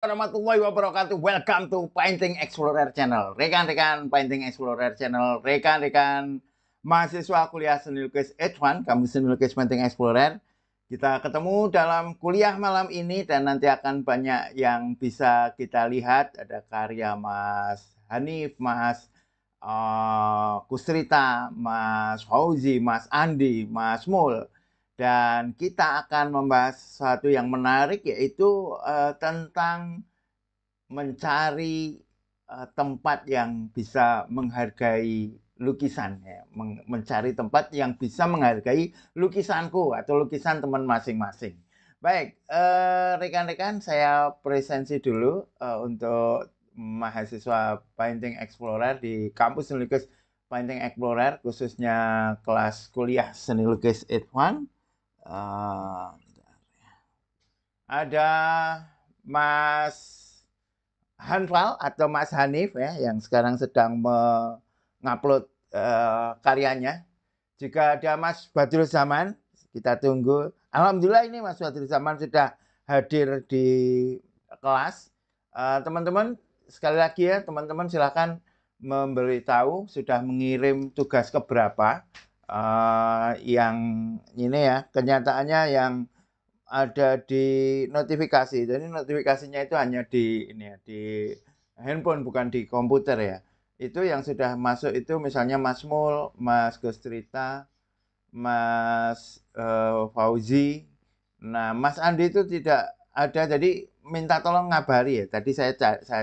Warahmatullahi wabarakatuh. Welcome to Painting Explorer Channel. Rekan-rekan Painting Explorer Channel, rekan-rekan mahasiswa kuliah seni lukis H1, kamu seni lukis Painting Explorer. Kita ketemu dalam kuliah malam ini dan nanti akan banyak yang bisa kita lihat. Ada karya Mas Hanif, Mas Kusrita, Mas Fauzi, Mas Andi, Mas Mul. Dan kita akan membahas sesuatu yang menarik, yaitu tentang mencari tempat yang bisa menghargai lukisan, ya. Mencari tempat yang bisa menghargai lukisanku atau lukisan teman masing-masing. Baik, rekan-rekan, saya presensi dulu untuk mahasiswa Painting Explorer di kampus seni lukis Painting Explorer, khususnya kelas kuliah seni lukis H1. Ada Mas Hanfal atau Mas Hanif, ya, yang sekarang sedang mengupload karyanya. Juga ada Mas Badrul Zaman, kita tunggu. Alhamdulillah ini Mas Badrul Zaman sudah hadir di kelas. Teman-teman, sekali lagi ya, teman-teman silakan memberitahu sudah mengirim tugas keberapa. Yang ini ya, kenyataannya yang ada di notifikasi. Jadi notifikasinya itu hanya di ini ya, di handphone, bukan di komputer ya. Itu yang sudah masuk itu misalnya Mas Mul, Mas Gustrita, Mas Fauzi. Nah, Mas Andi itu tidak ada, jadi minta tolong ngabari ya. Tadi saya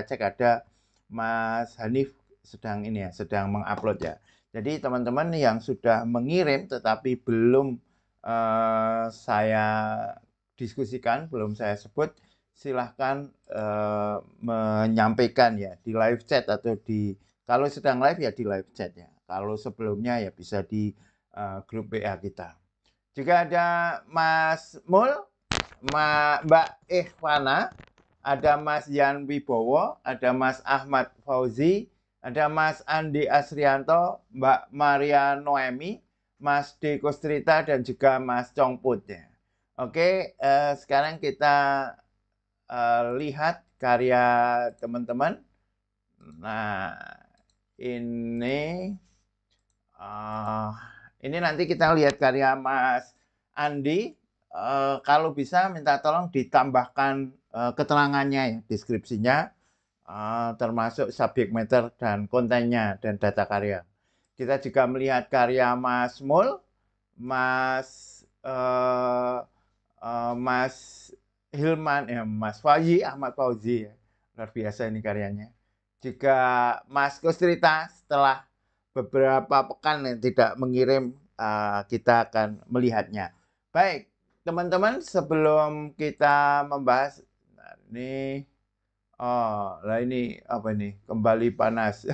cek ada Mas Hanif sedang ini ya, sedang mengupload ya. Jadi teman-teman yang sudah mengirim tetapi belum saya diskusikan, belum saya sebut, silahkan menyampaikan ya di live chat atau di, kalau sedang live ya di live chat ya. Kalau sebelumnya ya bisa di grup WA kita. Juga ada Mas Mul, Mbak Ikhwana, ada Mas Yan Wibowo, ada Mas Ahmad Fauzi, ada Mas Andi Asrianto, Mbak Maria Noemi, Mas D. Kustrita, dan juga Mas Congput ya. Oke, sekarang kita lihat karya teman-teman. Nah, ini nanti kita lihat karya Mas Andi. Kalau bisa minta tolong ditambahkan keterangannya ya, deskripsinya, termasuk subject matter dan kontennya dan data karya. Kita juga melihat karya Mas Mul, Mas Mas Hilman, ya, Mas Fauzi, Ahmad Fauzi, ya. Luar biasa ini karyanya. Juga Mas Kustrita, setelah beberapa pekan yang tidak mengirim, kita akan melihatnya. Baik, teman-teman, sebelum kita membahas, nah, ini, lah ini apa ini? Kembali panas.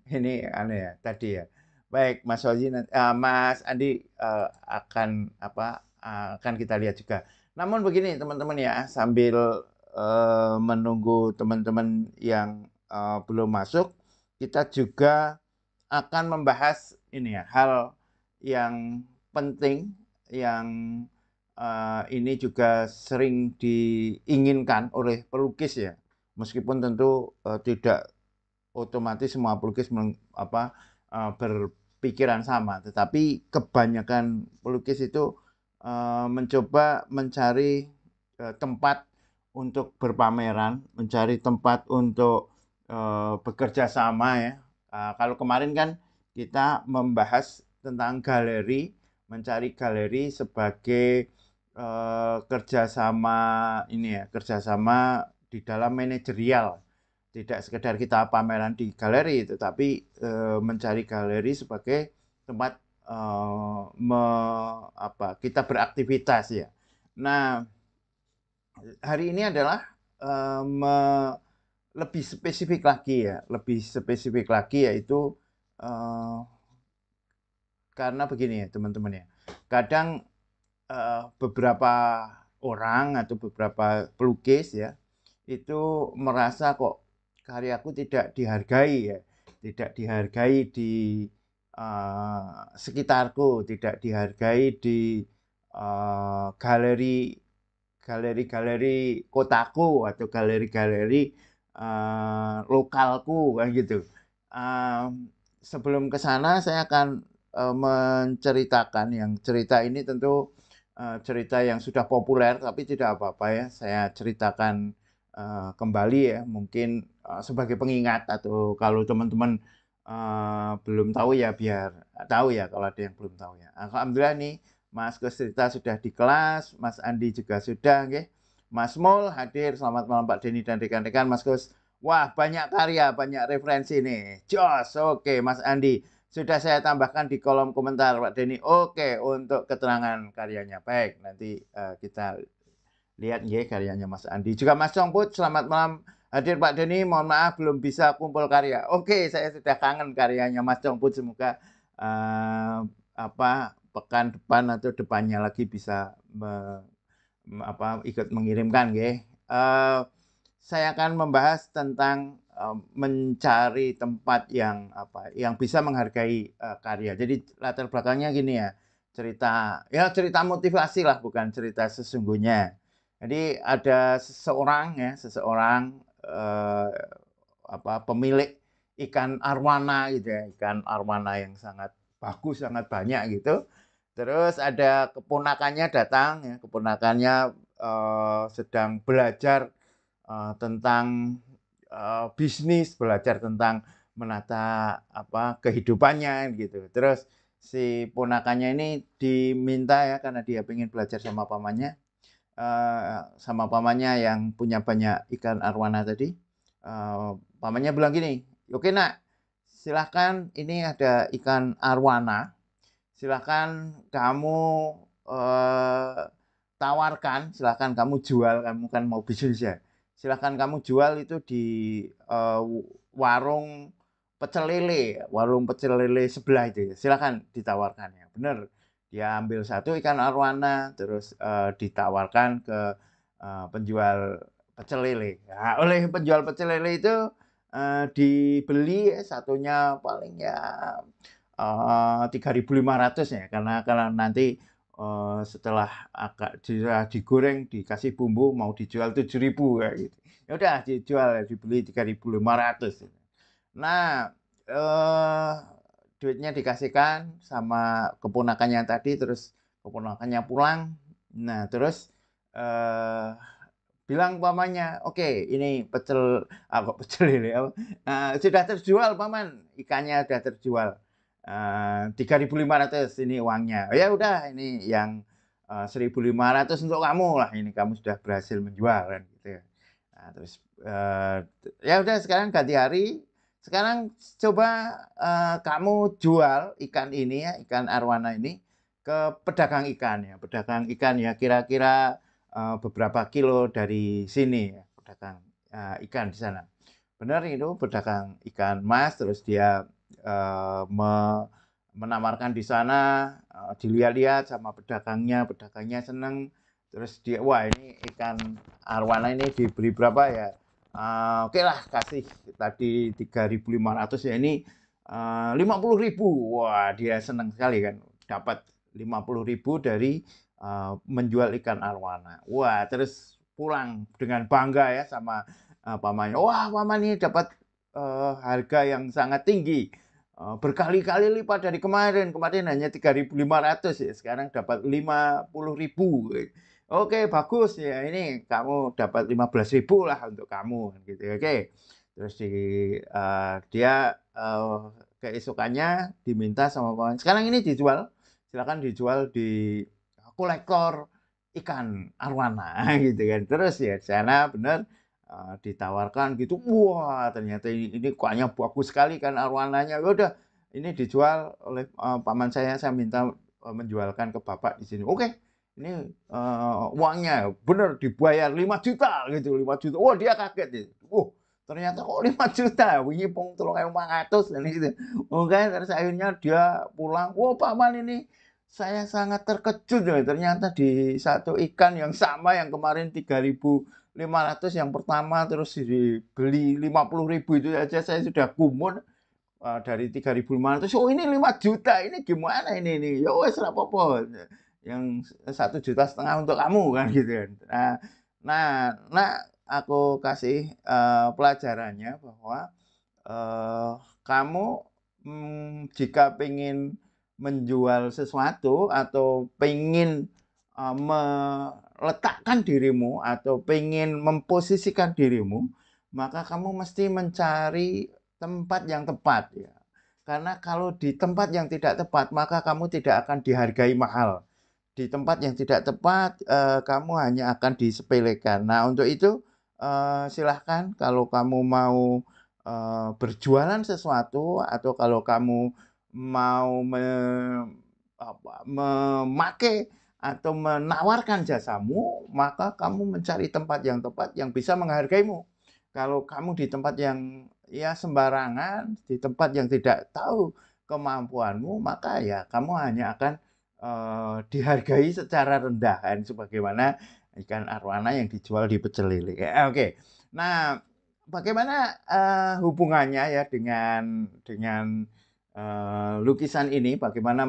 Ini aneh ya tadi ya. Baik, Mas Fauzi, Mas Andi akan apa? Akan kita lihat juga. Namun begini teman-teman ya, sambil menunggu teman-teman yang belum masuk, kita juga akan membahas ini ya, hal yang penting yang ini juga sering diinginkan oleh pelukis ya. Meskipun tentu tidak otomatis semua pelukis berpikiran sama, tetapi kebanyakan pelukis itu mencoba mencari tempat untuk berpameran, mencari tempat untuk bekerja sama ya. Kalau kemarin kan kita membahas tentang galeri, mencari galeri sebagai kerjasama ini ya, kerjasama di dalam manajerial. Tidak sekedar kita pameran di galeri, tetapi mencari galeri sebagai tempat kita beraktivitas ya. Nah, hari ini adalah lebih spesifik lagi ya, yaitu karena begini ya teman-teman ya, kadang beberapa orang atau beberapa pelukis ya itu merasa kok karyaku tidak dihargai ya, tidak dihargai di sekitarku, tidak dihargai di galeri galeri-galeri kotaku atau galeri-galeri lokalku kan gitu. Sebelum ke sana saya akan menceritakan yang cerita ini tentu cerita yang sudah populer tapi tidak apa-apa ya. Saya ceritakan kembali ya, mungkin sebagai pengingat atau kalau teman-teman belum tahu ya biar tahu ya kalau ada yang belum tahu ya. Alhamdulillah nih Mas Kusrita sudah di kelas, Mas Andi juga sudah, okay? Mas Mul hadir. Selamat malam Pak Denny dan rekan-rekan. Mas Gus, wah banyak karya, banyak referensi nih. Jos, oke Mas Andi. Sudah saya tambahkan di kolom komentar Pak Denny. Oke, untuk keterangan karyanya. Baik, nanti kita lihat ya karyanya Mas Andi. Juga Mas Congput, selamat malam. Hadir Pak Denny, mohon maaf belum bisa kumpul karya. Oke, saya sudah kangen karyanya Mas Congput. Semoga pekan depan atau depannya lagi bisa ikut mengirimkan ya. Saya akan membahas tentang mencari tempat yang bisa menghargai karya. Jadi latar belakangnya gini ya, cerita motivasi lah, bukan cerita sesungguhnya. Jadi ada seseorang pemilik ikan arwana gitu ya, ikan arwana yang sangat bagus, sangat banyak gitu. Terus ada keponakannya datang, ya, keponakannya sedang belajar tentang bisnis, belajar tentang menata kehidupannya gitu. Terus si ponakannya ini diminta ya, karena dia ingin belajar sama pamannya yang punya banyak ikan arwana tadi. Pamannya bilang gini, oke nak, silahkan ini ada ikan arwana. Silahkan kamu tawarkan, silahkan kamu jual, kamu kan mau bisnis ya. Silahkan kamu jual itu di warung pecel lele sebelah itu. Silahkan ditawarkan ya. Benar, dia ambil satu ikan arwana, terus ditawarkan ke penjual pecel lele. Nah, oleh penjual pecel lele itu dibeli satunya paling ya 3.500 ya, karena nanti setelah agak digoreng dikasih bumbu mau dijual 7.000 kayak gitu. Ya udah dijual, dibeli 3.500. Nah, duitnya dikasihkan sama keponakannya tadi, terus keponakannya pulang. Nah, terus bilang pamannya, oke, ini pecel ini sudah terjual paman, ikannya sudah terjual. 3.500 ini uangnya. Ya udah, ini yang 1.500 untuk kamu lah. Ini kamu sudah berhasil menjual kan gitu ya. Nah, terus ya udah, sekarang ganti hari. Sekarang coba kamu jual ikan ini ya, ikan arwana ini ke pedagang ikan ya. Pedagang ikan ya, kira-kira beberapa kilo dari sini ya, pedagang ikan di sana. Benar itu pedagang ikan mas, terus dia menawarkan di sana, dilihat-lihat sama pedagangnya seneng, terus dia, wah ini ikan arwana ini dibeli berapa ya? Oke lah, kasih tadi 3.500 ya, ini 50.000. Wah, dia seneng sekali kan, dapat 50.000 dari menjual ikan arwana. Wah, terus pulang dengan bangga ya sama pamannya. Wah, paman ini dapat harga yang sangat tinggi, berkali-kali lipat dari kemarin. Kemarin hanya 3.500 ya, sekarang dapat 50.000. Oke, bagus ya, ini kamu dapat 15.000 lah untuk kamu gitu. Oke, terus dia keesokannya diminta sama paman, sekarang ini dijual, silakan dijual di kolektor ikan arwana gitu kan. Terus ya sana benar ditawarkan gitu, wah ternyata ini kayaknya bagus sekali kan arwananya. Udah, ini dijual oleh paman saya minta menjualkan ke bapak di sini. Oke, ini uangnya bener dibayar 5 juta gitu, 5 juta. Wah, dia kaget ya. Ternyata kok 5 juta, wingi pung 3.500 dan gitu. Oke, terus akhirnya dia pulang, wah paman ini saya sangat terkejut ya, ternyata di satu ikan yang sama yang kemarin 3.500 yang pertama, terus dibeli 50.000 itu aja saya sudah gumun. Dari 3.500, oh ini 5 juta, ini gimana ini ya wes ora apa-apa. yang 1,5 juta untuk kamu kan gitu kan. Nah, aku kasih pelajarannya bahwa kamu jika pengen menjual sesuatu atau pengen meletakkan dirimu atau pengen memposisikan dirimu, maka kamu mesti mencari tempat yang tepat ya. Karena kalau di tempat yang tidak tepat, maka kamu tidak akan dihargai mahal. Di tempat yang tidak tepat, kamu hanya akan disepelekan. Nah, untuk itu silahkan kalau kamu mau berjualan sesuatu atau kalau kamu mau memakai atau menawarkan jasamu, maka kamu mencari tempat yang tepat yang bisa menghargaimu. Kalau kamu di tempat yang ya sembarangan, di tempat yang tidak tahu kemampuanmu, maka ya kamu hanya akan dihargai secara rendah kan, sebagaimana ikan arwana yang dijual di pecel lele. Oke. Nah, bagaimana hubungannya ya dengan lukisan ini? Bagaimana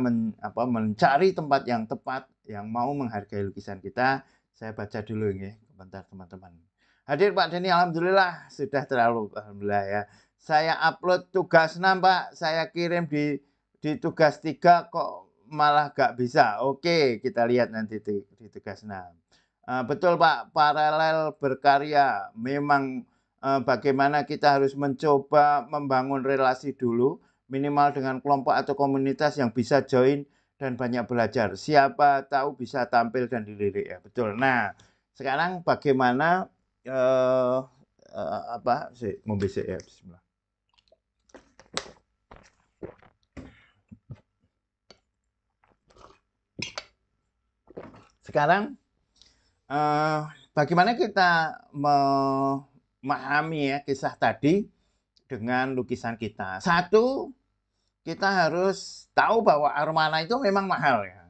mencari tempat yang tepat yang mau menghargai lukisan kita? Saya baca dulu ya, bentar teman-teman. Hadir Pak Denny, alhamdulillah sudah alhamdulillah ya. Saya upload tugas 6 Pak, saya kirim di tugas 3 kok malah gak bisa. Oke, kita lihat nanti di tugas 6. Betul Pak, paralel berkarya. Memang bagaimana kita harus mencoba membangun relasi dulu, minimal dengan kelompok atau komunitas yang bisa join dan banyak belajar. Siapa tahu bisa tampil dan dilirik ya. Betul. Nah, sekarang bagaimana mau besok ya, bismillah. Sekarang bagaimana kita memahami ya kisah tadi dengan lukisan kita. Satu, kita harus tahu bahwa arwana itu memang mahal ya.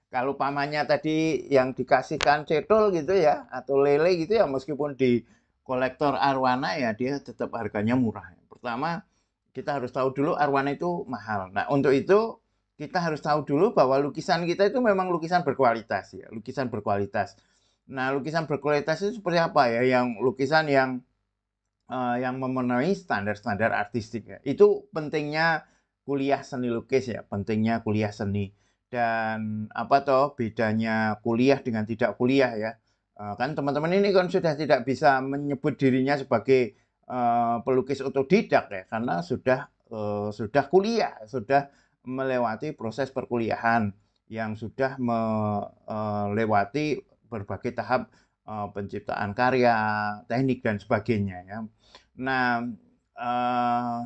Kalau pamannya tadi yang dikasihkan cetol gitu ya, atau lele gitu ya, meskipun di kolektor arwana ya dia tetap harganya murah. Pertama, kita harus tahu dulu arwana itu mahal. Nah, untuk itu kita harus tahu dulu bahwa lukisan kita itu memang lukisan berkualitas ya, lukisan berkualitas. Nah, lukisan berkualitas itu seperti apa ya? Yang lukisan yang memenuhi standar-standar artistik ya. Itu pentingnya kuliah seni lukis ya, pentingnya kuliah seni. Dan apa toh bedanya kuliah dengan tidak kuliah ya. Kan teman-teman ini kan sudah tidak bisa menyebut dirinya sebagai pelukis otodidak ya, karena sudah kuliah, sudah melewati proses perkuliahan yang sudah melewati berbagai tahap penciptaan karya, teknik dan sebagainya ya. Nah,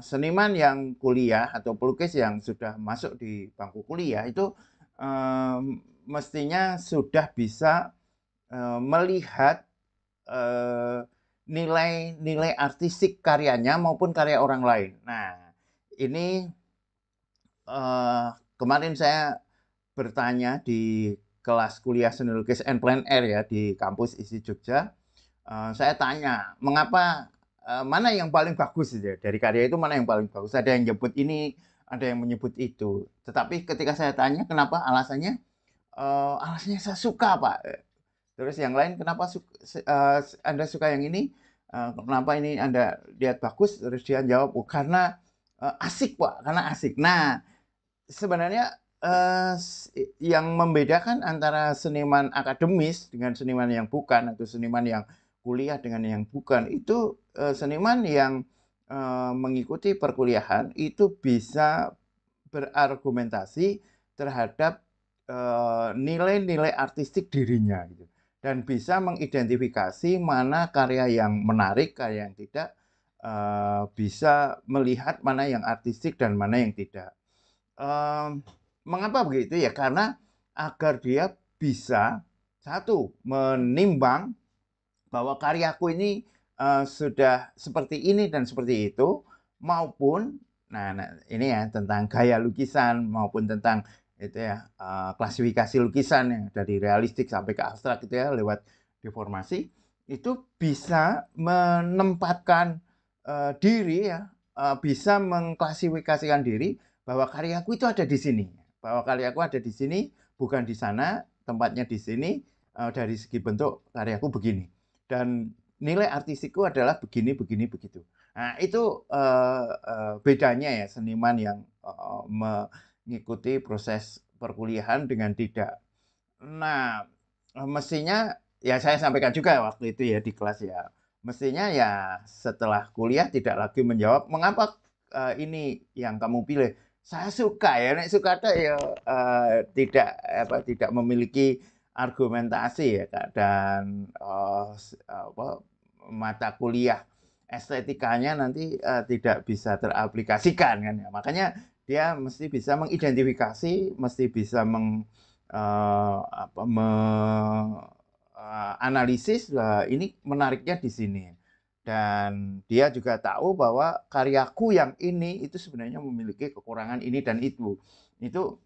seniman yang kuliah atau pelukis yang sudah masuk di bangku kuliah itu mestinya sudah bisa melihat nilai-nilai artistik karyanya maupun karya orang lain. Nah, ini kemarin saya bertanya di kelas kuliah seni lukis and plein air ya di kampus ISI Jogja. Saya tanya, mengapa mana yang paling bagus ya? Dari karya itu mana yang paling bagus? Ada yang menyebut ini, ada yang menyebut itu. Tetapi ketika saya tanya kenapa, alasannya saya suka Pak. Terus yang lain kenapa Anda suka yang ini? Kenapa ini Anda lihat bagus? Terus dia jawab, oh, karena asik Pak, karena asik. Nah, sebenarnya yang membedakan antara seniman akademis dengan seniman yang bukan, atau seniman yang kuliah dengan yang bukan, itu seniman yang mengikuti perkuliahan itu bisa berargumentasi terhadap nilai-nilai artistik dirinya gitu. Dan bisa mengidentifikasi mana karya yang menarik, karya yang tidak, bisa melihat mana yang artistik dan mana yang tidak. Mengapa begitu ya? Karena agar dia bisa satu menimbang bahwa karyaku ini sudah seperti ini dan seperti itu, maupun nah ini ya tentang gaya lukisan maupun tentang itu ya klasifikasi lukisan yang dari realistik sampai ke abstrak gitu ya lewat deformasi itu bisa menempatkan diri ya bisa mengklasifikasikan diri bahwa karyaku itu ada di sini, bahwa karyaku ada di sini bukan di sana, tempatnya di sini, dari segi bentuk karyaku begini, dan nilai artistikku adalah begini, begini, begitu. Nah, itu bedanya ya seniman yang mengikuti proses perkuliahan dengan tidak. Nah, mestinya ya saya sampaikan juga waktu itu ya di kelas ya, mestinya ya setelah kuliah tidak lagi menjawab, "Mengapa, ini yang kamu pilih?" Saya suka ya, nek suka tok ya, tidak memiliki argumentasi ya, Kak, dan, mata kuliah estetikanya nanti, tidak bisa teraplikasikan kan ya. Makanya dia mesti bisa mengidentifikasi, mesti bisa analisis, ini menariknya di sini. Dan dia juga tahu bahwa karyaku yang ini itu sebenarnya memiliki kekurangan ini dan itu. Itu,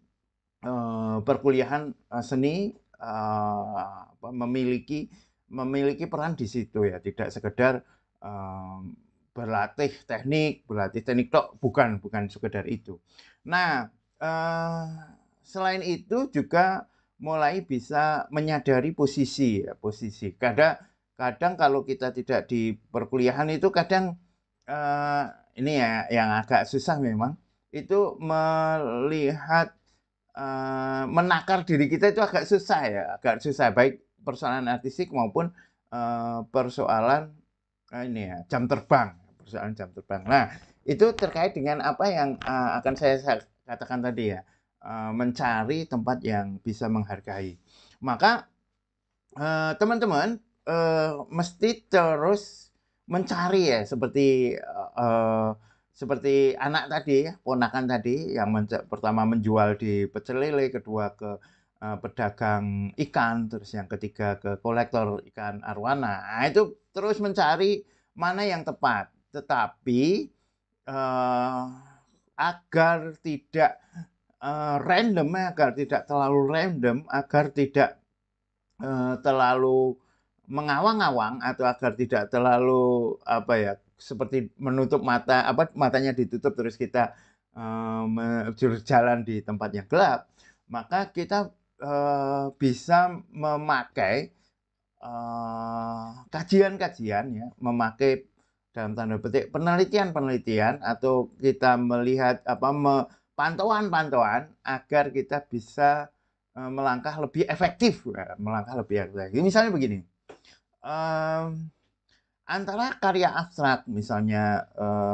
perkuliahan, seni, memiliki memiliki peran di situ ya, tidak sekedar, berlatih teknik tok, bukan sekedar itu. Nah, selain itu juga mulai bisa menyadari posisi ya, posisi. Kadang kalau kita tidak di perkuliahan itu kadang, eee, ini ya yang agak susah memang, itu melihat, menakar diri kita itu agak susah ya, agak susah, baik persoalan artistik maupun, persoalan, ini ya, jam terbang, persoalan jam terbang. Nah, itu terkait dengan apa yang, akan saya katakan tadi ya, mencari tempat yang bisa menghargai. Maka, teman-teman, mesti terus mencari ya seperti anak tadi ya, ponakan tadi yang pertama menjual di pecel lele, kedua ke, pedagang ikan, terus yang ketiga ke kolektor ikan arwana. Nah, itu terus mencari mana yang tepat. Tetapi, eee, agar tidak, random ya, agar tidak terlalu random, agar tidak, terlalu mengawang-awang atau agar tidak terlalu, apa ya, seperti menutup mata, apa, matanya ditutup terus kita, jalan di tempat yang gelap, maka kita, bisa memakai, kajian-kajian ya, memakai dalam tanda petik penelitian-penelitian atau kita melihat apa, pantauan-pantauan agar kita bisa, melangkah lebih efektif ya, melangkah lebih efektif. Misalnya begini, mmm, antara karya abstrak misalnya,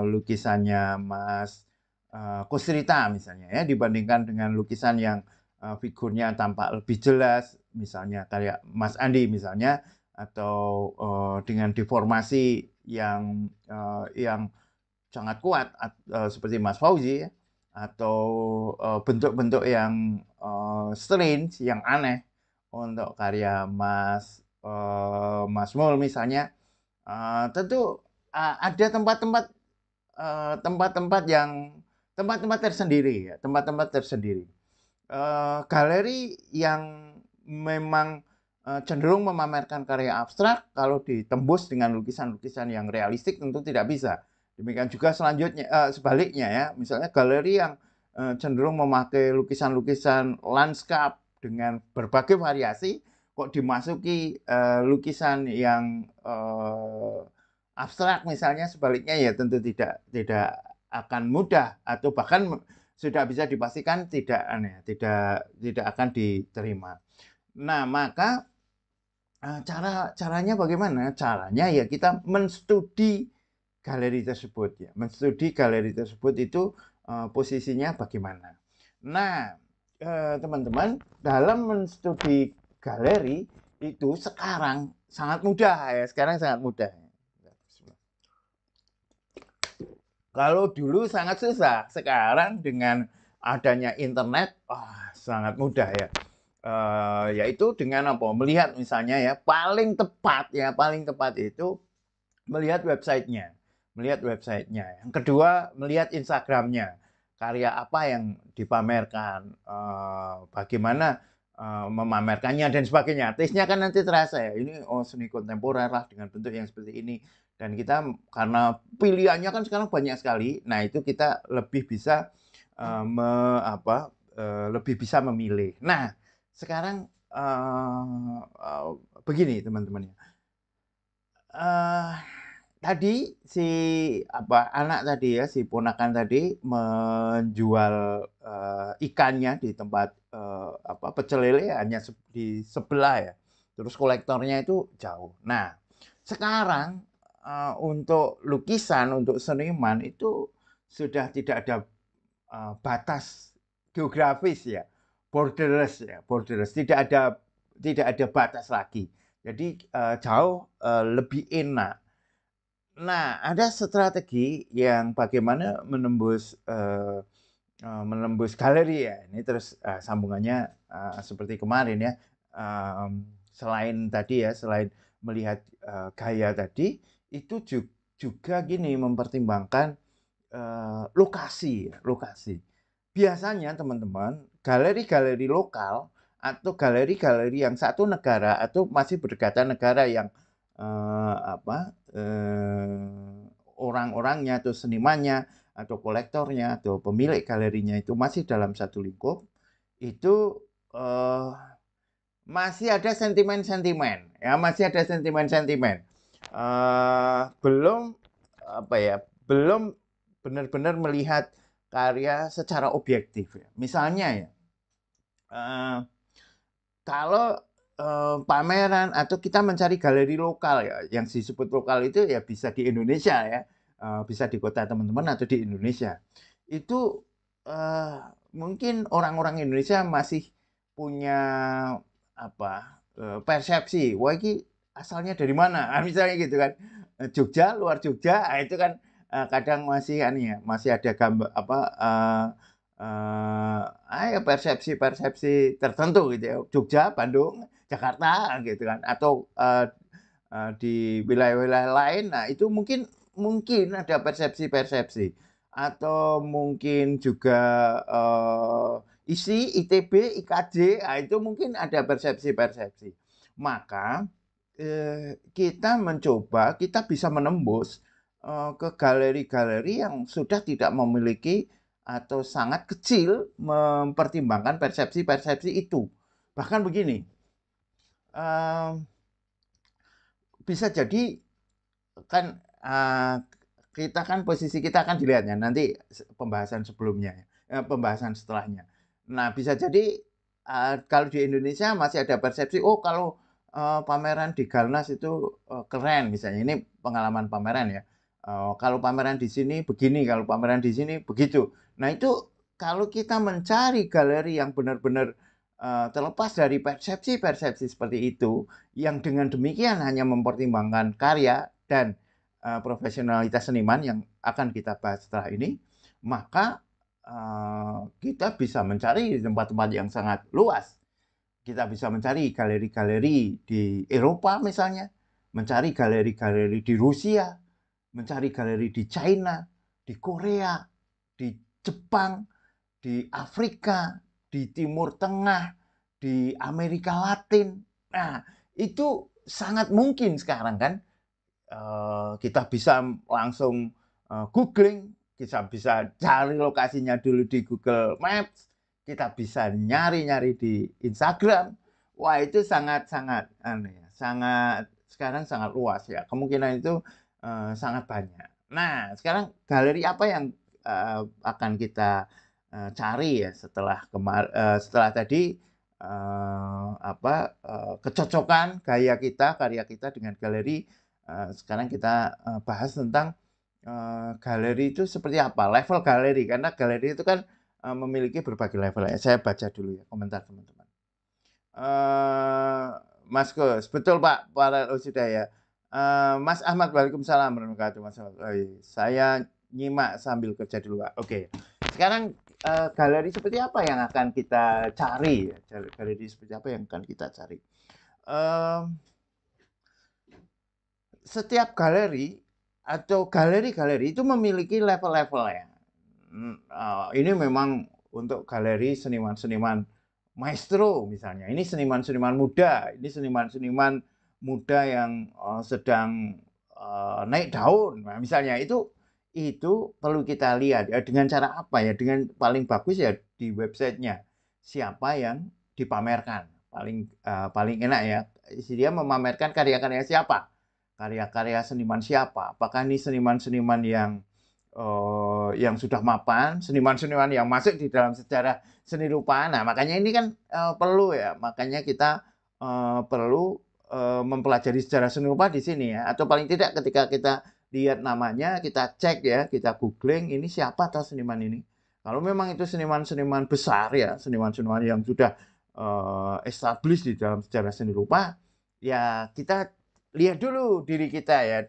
lukisannya Mas, Kusrita misalnya ya, dibandingkan dengan lukisan yang, figurnya tampak lebih jelas, misalnya karya Mas Andi misalnya, atau, dengan deformasi yang sangat kuat seperti Mas Fauzi ya, atau, bentuk-bentuk yang, strange, yang aneh untuk karya Mas Mul misalnya. Tentu, ada tempat-tempat yang tempat-tempat tersendiri ya, tempat-tempat tersendiri. Galeri yang memang, cenderung memamerkan karya abstrak, kalau ditembus dengan lukisan-lukisan yang realistik tentu tidak bisa. Demikian juga selanjutnya sebaliknya ya, misalnya galeri yang, cenderung memakai lukisan-lukisan lanskap dengan berbagai variasi, kok dimasuki, lukisan yang, abstrak misalnya, sebaliknya ya tentu tidak akan mudah atau bahkan sudah bisa dipastikan tidak akan diterima. Nah, maka, caranya bagaimana? Caranya ya kita menstudi galeri tersebut ya, menstudi galeri tersebut itu, posisinya bagaimana. Nah, teman-teman, dalam menstudi galeri itu sekarang sangat mudah ya, sekarang sangat mudah. Kalau dulu sangat susah, sekarang dengan adanya internet, wah sangat mudah ya. Yaitu dengan apa? Melihat misalnya ya, paling tepat itu melihat websitenya, melihat websitenya. Yang kedua, melihat Instagramnya, karya apa yang dipamerkan, bagaimana, memamerkannya dan sebagainya. Taste-nya kan nanti terasa ya, ini oh seni kontemporer lah dengan bentuk yang seperti ini. Dan kita karena pilihannya kan sekarang banyak sekali, nah itu kita lebih bisa, lebih bisa memilih. Nah, sekarang, eee eee, begini teman-teman ya, eee, tadi si anak tadi ya, si ponakan tadi menjual, ikannya di tempat, pecel lele hanya di sebelah ya, terus kolektornya itu jauh. Nah, sekarang, untuk lukisan, untuk seniman itu sudah tidak ada batas geografis ya, borderless, tidak ada batas lagi. Jadi, jauh, lebih enak. Nah, ada strategi yang bagaimana menembus galeri ya, ini terus, sambungannya, seperti kemarin ya, selain tadi ya, selain melihat, gaya tadi, itu juga gini mempertimbangkan lokasi. Biasanya teman-teman, galeri-galeri lokal atau galeri-galeri yang satu negara atau masih berdekatan negara yang, orang-orangnya atau senimannya atau kolektornya atau pemilik galerinya itu masih dalam satu lingkup, itu, eee, masih ada sentimen-sentimen, ya masih ada sentimen-sentimen. Belum, belum benar-benar melihat karya secara objektif ya. Misalnya ya, eee, kalau, pameran atau kita mencari galeri lokal ya, yang disebut lokal itu ya bisa di Indonesia ya, bisa di kota teman-teman atau di Indonesia. Itu, eee, mungkin orang-orang Indonesia masih punya persepsi, "Wah ini asalnya dari mana?" Misalnya gitu kan. Jogja, luar Jogja, itu kan, kadang masih ya, masih ada persepsi-persepsi tertentu gitu ya. Jogja, Bandung, Jakarta gitu kan, atau, di wilayah-wilayah lain, nah itu mungkin mungkin ada persepsi-persepsi. Atau mungkin juga, ISI, ITB, IKJ, itu mungkin ada persepsi-persepsi. Maka, kita bisa menembus, ke galeri-galeri yang sudah tidak memiliki atau sangat kecil mempertimbangkan persepsi-persepsi itu. Bahkan begini, mmm, bisa jadi kan, posisi kita akan dilihat ya nanti pembahasan sebelumnya ya, pembahasan setelahnya. Nah, bisa jadi, kalau di Indonesia masih ada persepsi, "Oh kalau, pameran di Galnas itu, keren," misalnya, ini pengalaman pameran ya. "Kalau pameran di sini begini, kalau pameran di sini begitu." Nah itu kalau kita mencari galeri yang benar-benar, terlepas dari persepsi-persepsi seperti itu, yang dengan demikian hanya mempertimbangkan karya dan profesionalitas seniman yang akan kita bahas setelah ini, maka kita bisa mencari di tempat-tempat yang sangat luas. Kita bisa mencari galeri-galeri di Eropa misalnya, mencari galeri-galeri di Rusia, mencari galeri di China, di Korea, di Jepang, di Afrika, di Timur Tengah, di Amerika Latin. Nah, itu sangat mungkin sekarang kan, kita bisa langsung, googling, kita bisa cari lokasinya dulu di Google Maps, kita bisa nyari-nyari di Instagram. Wah, itu sangat-sangat sangat sekarang sangat luas ya, kemungkinan itu, sangat banyak. Nah, sekarang galeri apa yang, akan kita, cari ya setelah tadi, kecocokan gaya kita, karya kita dengan galeri. Sekarang kita, bahas tentang, galeri itu seperti apa, level galeri. Karena galeri itu kan, memiliki berbagai level ya. Saya baca dulu ya komentar teman-teman. Eee, Mas Kus, betul Pak, oh sudah ya. Mas Ahmad, waalaikumsalam warahmatullahi wabarakatuh, Mas Ahmad. Oh iya, saya nyimak sambil kerja dulu Pak. Oke. Sekarang, galeri seperti apa yang akan kita cari ya, galeri seperti apa yang akan kita cari? Mmm Setiap galeri atau galeri-galeri itu memiliki level-levelnya. Ini memang untuk galeri seniman-seniman maestro misalnya, ini seniman-seniman muda, ini seniman-seniman muda yang, sedang, naik daun. Nah, misalnya itu perlu kita lihat ya, dengan cara apa ya, dengan paling bagus ya di websitenya, siapa yang dipamerkan. paling enak ya. Dia memamerkan karya-karya siapa, karya-karya seniman siapa. Apakah ini seniman-seniman yang sudah mapan, seniman-seniman yang masuk di dalam sejarah seni rupa. Nah, makanya ini kan perlu ya, makanya kita perlu mempelajari sejarah seni rupa di sini ya. Atau paling tidak ketika kita lihat namanya, kita cek ya, kita googling ini siapa atau seniman ini. Kalau memang itu seniman-seniman besar ya, seniman-seniman yang sudah established di dalam sejarah seni rupa, ya kita lihat dulu diri kita ya,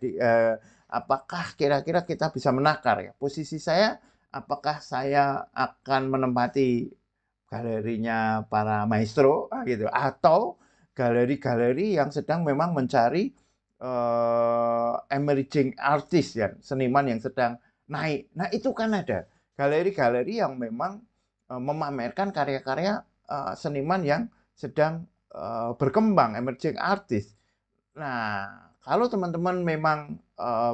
apakah kira-kira kita bisa menakar ya. Posisi saya, apakah saya akan menempati galerinya para maestro gitu, atau galeri-galeri yang sedang memang mencari emerging artist ya, seniman yang sedang naik. Nah, itu kan ada galeri-galeri yang memang memamerkan karya-karya seniman yang sedang berkembang, emerging artist. Nah, kalau teman-teman memang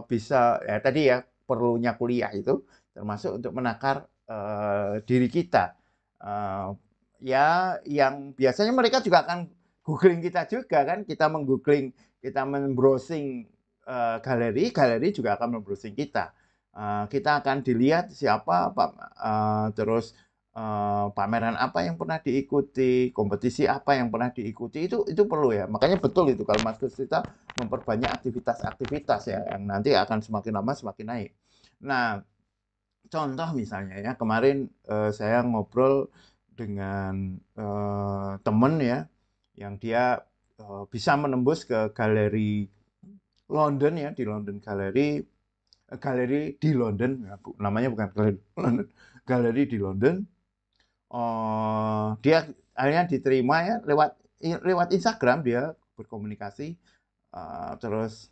bisa ya tadi ya perlunya kuliah itu termasuk untuk menakar diri kita. Ya, yang biasanya mereka juga akan googling kita juga kan, kita menggoogling, kita membrowsing galeri, galeri juga akan membrowsing kita. Kita akan dilihat siapa, terus pameran apa yang pernah diikuti, kompetisi apa yang pernah diikuti, itu perlu ya. Makanya betul itu kalau Mas kita memperbanyak aktivitas-aktivitas ya, yang nanti akan semakin lama semakin naik. Nah, contoh misalnya ya, kemarin saya ngobrol dengan temen ya, yang dia bisa menembus ke galeri London ya, di London galeri di London, ya, namanya bukan galeri London, galeri di London. Dia akhirnya diterima ya lewat Instagram, dia berkomunikasi, terus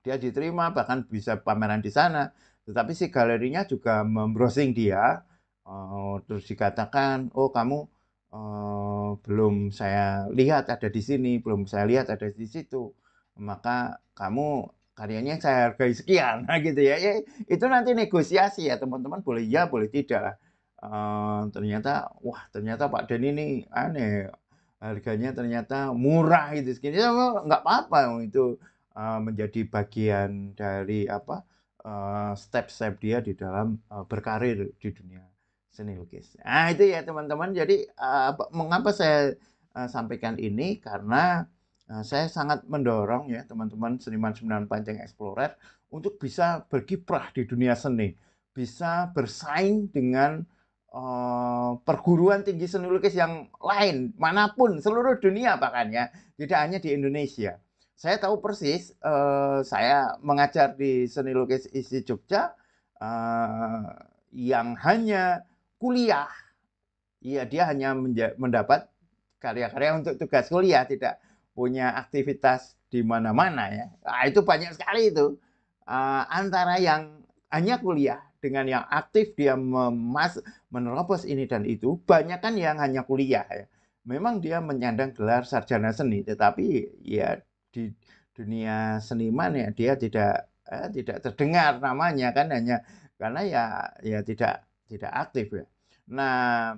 dia diterima bahkan bisa pameran di sana. Tetapi si galerinya juga membrowsing dia, terus dikatakan, oh kamu belum saya lihat ada di sini, belum saya lihat ada di situ, maka kamu karyanya saya hargai sekian, nah gitu ya. Itu nanti negosiasi ya teman-teman, boleh ya boleh tidak lah. Ternyata Pak Den ini aneh, harganya ternyata murah gitu segini, ya nggak apa-apa itu menjadi bagian dari step-step dia di dalam berkarir di dunia seni lukis. Nah itu ya teman-teman, jadi mengapa saya sampaikan ini, karena saya sangat mendorong ya teman-teman seniman-seniman painting explorer untuk bisa berkiprah di dunia seni, bisa bersaing dengan perguruan tinggi seni lukis yang lain, manapun, seluruh dunia bahkan ya, tidak hanya di Indonesia. Saya tahu persis, saya mengajar di Seni Lukis ISI Jogja, yang hanya kuliah, ya dia hanya mendapat karya-karya untuk tugas kuliah, tidak punya aktivitas di mana-mana ya. Nah, itu banyak sekali itu. Antara yang hanya kuliah dengan yang aktif dia menerobos ini dan itu, banyak kan yang hanya kuliah ya. Memang dia menyandang gelar sarjana seni, tetapi ya di dunia seniman ya dia tidak terdengar namanya kan, hanya karena ya tidak aktif ya. Nah,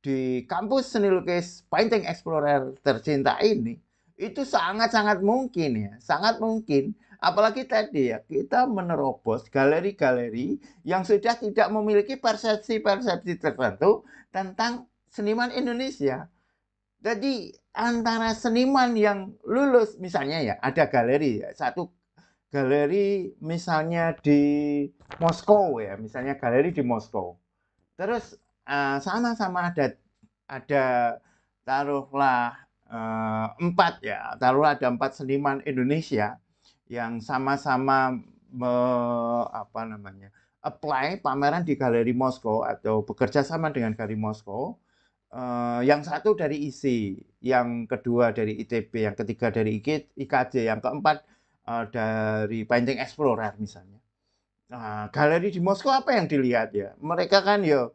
di kampus seni lukis Painting Explorer tercinta ini, itu sangat-sangat mungkin ya, sangat mungkin. Apalagi tadi ya, kita menerobos galeri-galeri yang sudah tidak memiliki persepsi-persepsi tertentu tentang seniman Indonesia. Jadi antara seniman yang lulus, misalnya ya, ada galeri, satu galeri misalnya di Moskow ya, misalnya galeri di Moskow. Terus sama-sama ada taruhlah ada 4 seniman Indonesia yang sama-sama apply pameran di Galeri Moskow atau bekerja sama dengan Galeri Moskow. Yang satu dari ISI, yang kedua dari ITB, yang ketiga dari IKJ, yang keempat dari Painting Explorer misalnya. Nah, galeri di Moskow apa yang dilihat ya? Mereka kan ya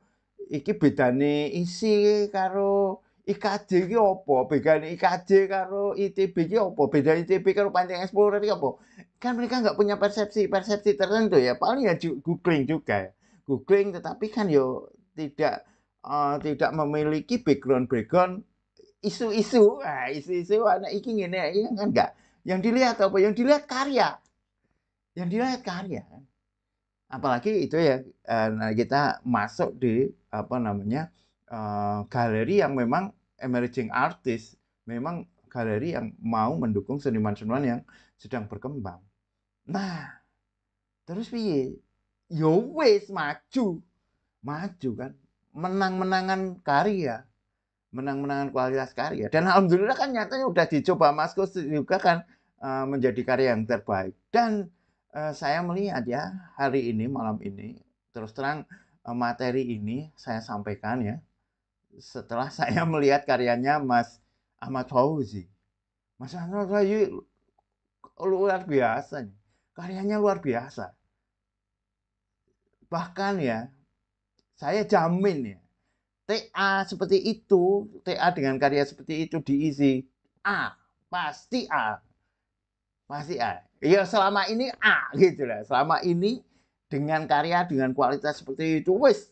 iki bedane ISI karo IKJ iki apa? Bedane IKJ karo ITB iki apa? Bedane ITB karo Painting Explorer iki apa? Kan mereka nggak punya persepsi tertentu ya. Paling ya googling juga ya. Googling, tetapi kan yo tidak memiliki background isu-isu, isu-isu anak iki ngene iki kan enggak. Yang dilihat apa? Yang dilihat karya. Yang dilihat karya. Apalagi itu ya kita masuk di apa namanya galeri yang memang emerging artist, memang galeri yang mau mendukung seniman-seniman yang sedang berkembang. Nah, terus piye? Yo wis maju kan, menang-menangan karya, menang-menangan kualitas karya. Dan alhamdulillah kan nyatanya udah dicoba Mas Kus juga kan menjadi karya yang terbaik. Dan saya melihat ya hari ini malam ini terus terang materi ini saya sampaikan ya setelah saya melihat karyanya Mas Ahmad Fauzi. Mas Ahmad Fauzi luar biasa nih. Karyanya luar biasa. Bahkan ya saya jamin ya TA seperti itu, TA dengan karya seperti itu diisi A, pasti A. Pasti A. Ya selama ini A gitu lah. Selama ini dengan karya dengan kualitas seperti itu wis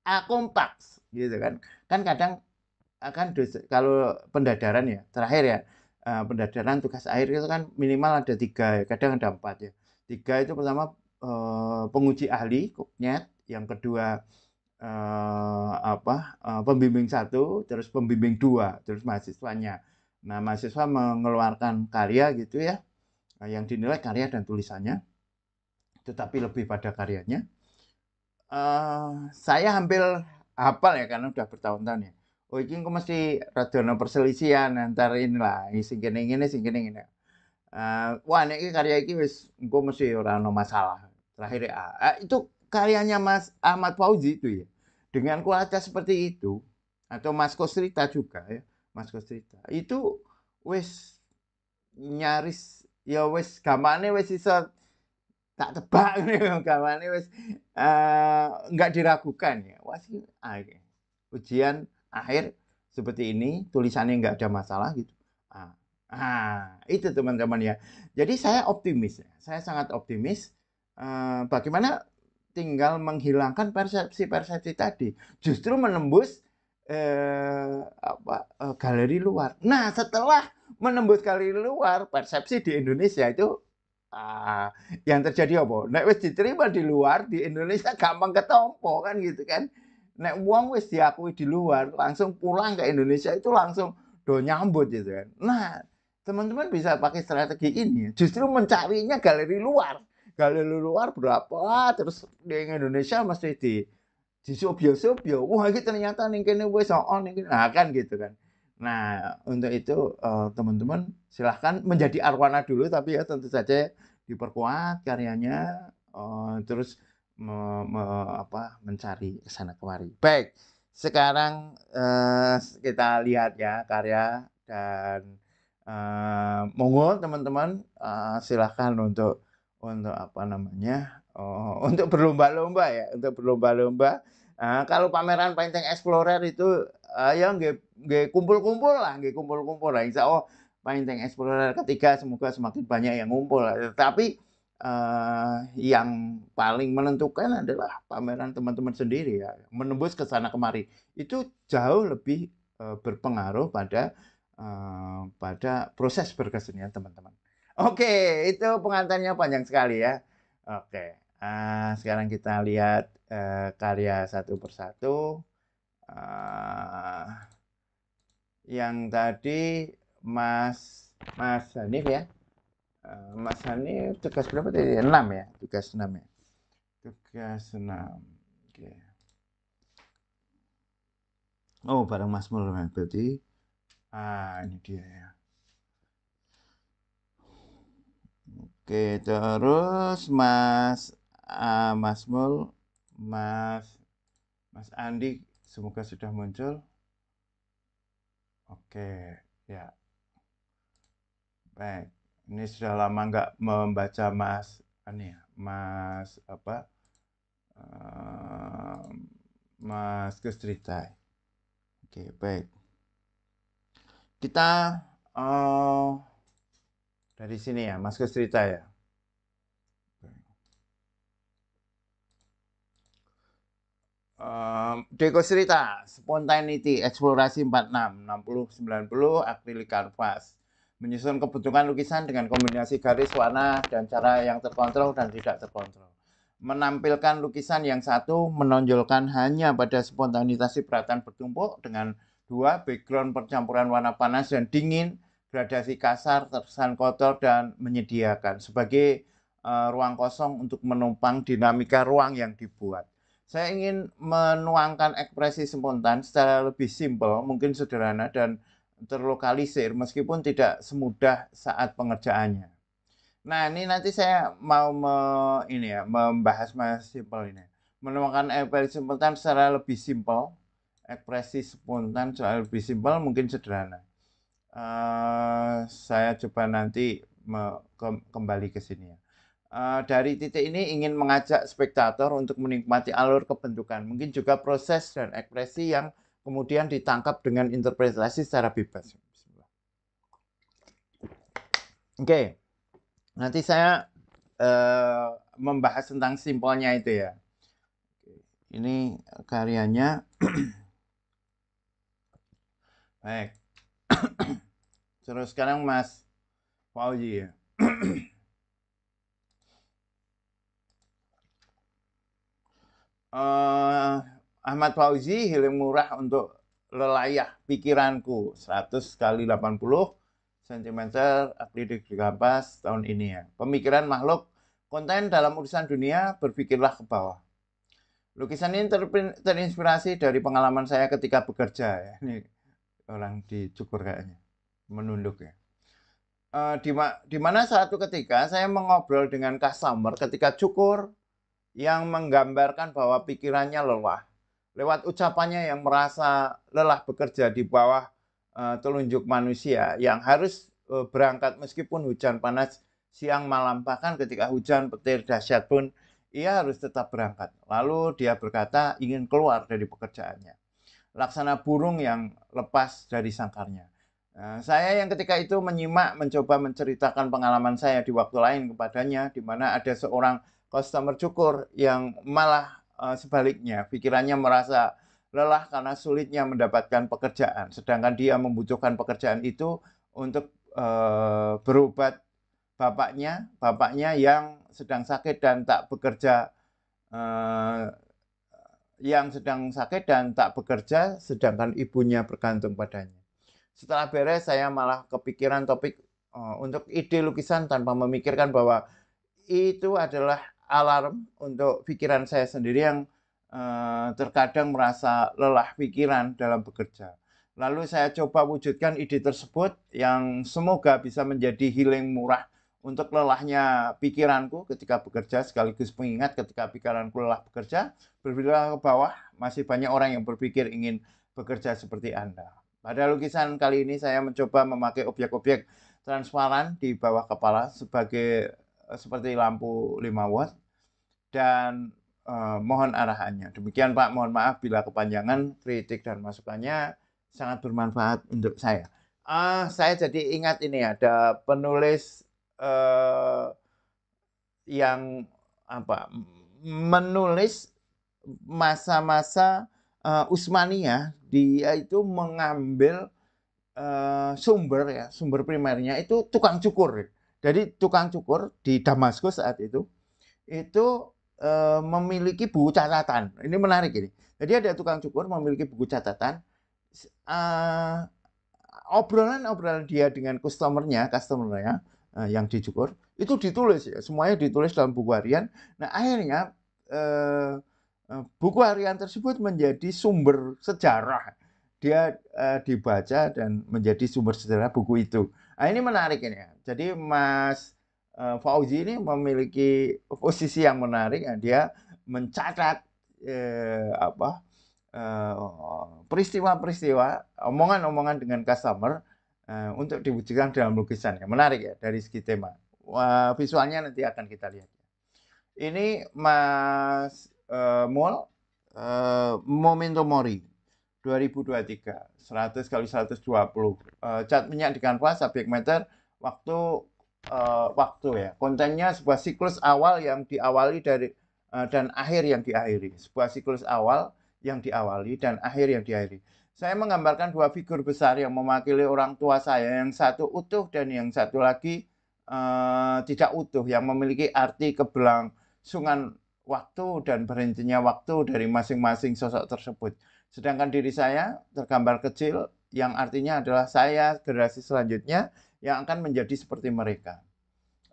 A kompak gitu kan. Kan kadang akan kalau pendadaran ya, terakhir ya. Pendadaran tugas akhir itu kan minimal ada 3 ya, kadang ada 4 ya. 3 itu pertama penguji ahli, KUPNet, yang kedua pembimbing 1, terus pembimbing 2, terus mahasiswanya. Nah, mahasiswa mengeluarkan karya gitu ya, yang dinilai karya dan tulisannya, tetapi lebih pada karyanya. Saya hampir hafal ya karena udah bertahun-tahun ya. Oh, ini kok mesti rada perselisihan antara inilah, sing kene ngene, sing kene ngene. Wah, ini karya ini wis engko mesti ora ono masalah. Terakhir itu karyanya Mas Ahmad Fauzi itu ya. Dengan kualitas seperti itu atau Mas Kostrita juga ya, Mas Kostrita. Itu wis nyaris ya wis gamane wis iso tak tebak nih gamane wis enggak diragukan ya. Wah sih ujian akhir seperti ini, tulisannya enggak ada masalah gitu. Itu teman-teman ya. Jadi saya optimis ya. Saya sangat optimis bagaimana tinggal menghilangkan persepsi-persepsi tadi. Justru menembus galeri luar. Nah, setelah menembus galeri luar, persepsi di Indonesia itu yang terjadi apa? Nek wis diterima di luar, di Indonesia gampang ketompo kan gitu kan. Nek uang wis diakui di luar, langsung pulang ke Indonesia itu langsung do nyambut gitu kan. Nah, teman-teman bisa pakai strategi ini. Justru mencarinya galeri luar. Galeri luar berapa, terus di Indonesia mesti di subyo-subyo. Wah, ini ternyata ning kene wis on ning nah kan gitu kan. Nah, untuk itu teman-teman silahkan menjadi arwana dulu tapi ya tentu saja diperkuat karyanya terus mencari kesana kemari. Baik, sekarang kita lihat ya karya dan monggo teman-teman silahkan untuk apa namanya untuk berlomba-lomba ya, untuk berlomba-lomba. Kalau pameran Painting Explorer itu ya nggih kumpul-kumpul lah, Insya Allah Painting Explorer ketiga semoga semakin banyak yang ngumpul. Tapi yang paling menentukan adalah pameran teman-teman sendiri ya, menembus ke sana kemari. Itu jauh lebih berpengaruh pada proses berkesenian teman-teman. Oke, itu pengantarnya panjang sekali ya. Oke, sekarang kita lihat karya satu persatu. Yang tadi Mas Hanif ya. Mas Hanif tugas berapa tadi? 6 ya, tugas 6 ya. Tugas 6. Oke. Oh, bareng Mas Mul berarti. Ini dia ya. Oke, terus Mas Mul, Mas Andi semoga sudah muncul. Oke, ya. Baik, ini sudah lama nggak membaca Mas Kustritai. Oke, baik. Kita dari sini ya, Mas Kustritai ya. Deko Srita, Spontaneity, Eksplorasi 46, 60-90, Acrylic Canvas. Menyusun kebutuhan lukisan dengan kombinasi garis, warna, dan cara yang terkontrol dan tidak terkontrol. Menampilkan lukisan yang satu, menonjolkan hanya pada spontanitas cipratan bertumpuk dengan dua, background percampuran warna panas dan dingin, gradasi kasar, terkesan kotor, dan menyediakan sebagai ruang kosong untuk menumpang dinamika ruang yang dibuat. Saya ingin menuangkan ekspresi spontan secara lebih simpel, mungkin sederhana dan terlokalisir meskipun tidak semudah saat pengerjaannya. Nah, ini nanti saya mau membahas mas simpel ini. Menuangkan ekspresi spontan secara lebih simpel, ekspresi spontan secara lebih simpel mungkin sederhana. Saya coba nanti kembali ke sini ya. Dari titik ini ingin mengajak spektator untuk menikmati alur kebentukan, mungkin juga proses dan ekspresi yang kemudian ditangkap dengan interpretasi secara bebas. Oke, nanti saya membahas tentang simpelnya itu ya. Ini karyanya. Baik. Terus sekarang Mas Fauzi ya. Ahmad Fauzi, Healing Murah untuk Lelayah Pikiranku, 100 kali 80 cm akrilik di kanvas tahun ini ya. Pemikiran makhluk, konten dalam urusan dunia, berpikirlah ke bawah. Lukisan ini terinspirasi dari pengalaman saya ketika bekerja ya. Ini orang dicukur kayaknya, menunduk ya. Di mana suatu ketika saya mengobrol dengan customer ketika cukur yang menggambarkan bahwa pikirannya lelah. Lewat ucapannya yang merasa lelah bekerja di bawah telunjuk manusia yang harus berangkat meskipun hujan panas siang malam. Bahkan ketika hujan petir dahsyat pun ia harus tetap berangkat. Lalu dia berkata ingin keluar dari pekerjaannya. Laksana burung yang lepas dari sangkarnya. Saya yang ketika itu menyimak, mencoba menceritakan pengalaman saya di waktu lain kepadanya, di mana ada seorang customer cukur yang malah sebaliknya, pikirannya merasa lelah karena sulitnya mendapatkan pekerjaan, sedangkan dia membutuhkan pekerjaan itu untuk berobat bapaknya yang sedang sakit dan tak bekerja, sedangkan ibunya bergantung padanya. Setelah beres, saya malah kepikiran topik untuk ide lukisan tanpa memikirkan bahwa itu adalah alarm untuk pikiran saya sendiri yang terkadang merasa lelah pikiran dalam bekerja. Lalu saya coba wujudkan ide tersebut yang semoga bisa menjadi healing murah untuk lelahnya pikiranku ketika bekerja, sekaligus pengingat ketika pikiranku lelah bekerja, berpikirlah ke bawah, masih banyak orang yang berpikir ingin bekerja seperti Anda. Pada lukisan kali ini saya mencoba memakai objek-objek transparan di bawah kepala seperti lampu 5 watt dan mohon arahannya. Demikian Pak, mohon maaf bila kepanjangan, kritik dan masukannya sangat bermanfaat untuk saya. Saya jadi ingat ini ada penulis yang menulis masa-masa Utsmaniyah. Dia itu mengambil sumber primernya itu tukang cukur. Jadi tukang cukur di Damaskus saat itu memiliki buku catatan. Ini menarik ini. Jadi ada tukang cukur memiliki buku catatan. Obrolan dia dengan customernya yang dicukur itu ditulis ya, semuanya ditulis dalam buku harian. Nah akhirnya buku harian tersebut menjadi sumber sejarah. Dia dibaca dan menjadi sumber sejarah buku itu. Nah ini menarik ini ya. Jadi Mas Fauzi ini memiliki posisi yang menarik. Dia mencatat peristiwa-peristiwa, omongan-omongan dengan customer untuk diwujudkan dalam lukisan. Yang menarik ya dari segi tema. Visualnya nanti akan kita lihat. Ini Mas Mul Memento Mori 2023 100 kali 120 cat minyak di kanvas subjek matter waktu ya. Kontennya sebuah siklus awal yang diawali dari dan akhir yang diakhiri. Sebuah siklus awal yang diawali dan akhir yang diakhiri. Saya menggambarkan dua figur besar yang mewakili orang tua saya, yang satu utuh dan yang satu lagi tidak utuh, yang memiliki arti keberlangsungan waktu dan berhentinya waktu dari masing-masing sosok tersebut. Sedangkan diri saya tergambar kecil, yang artinya adalah saya generasi selanjutnya yang akan menjadi seperti mereka.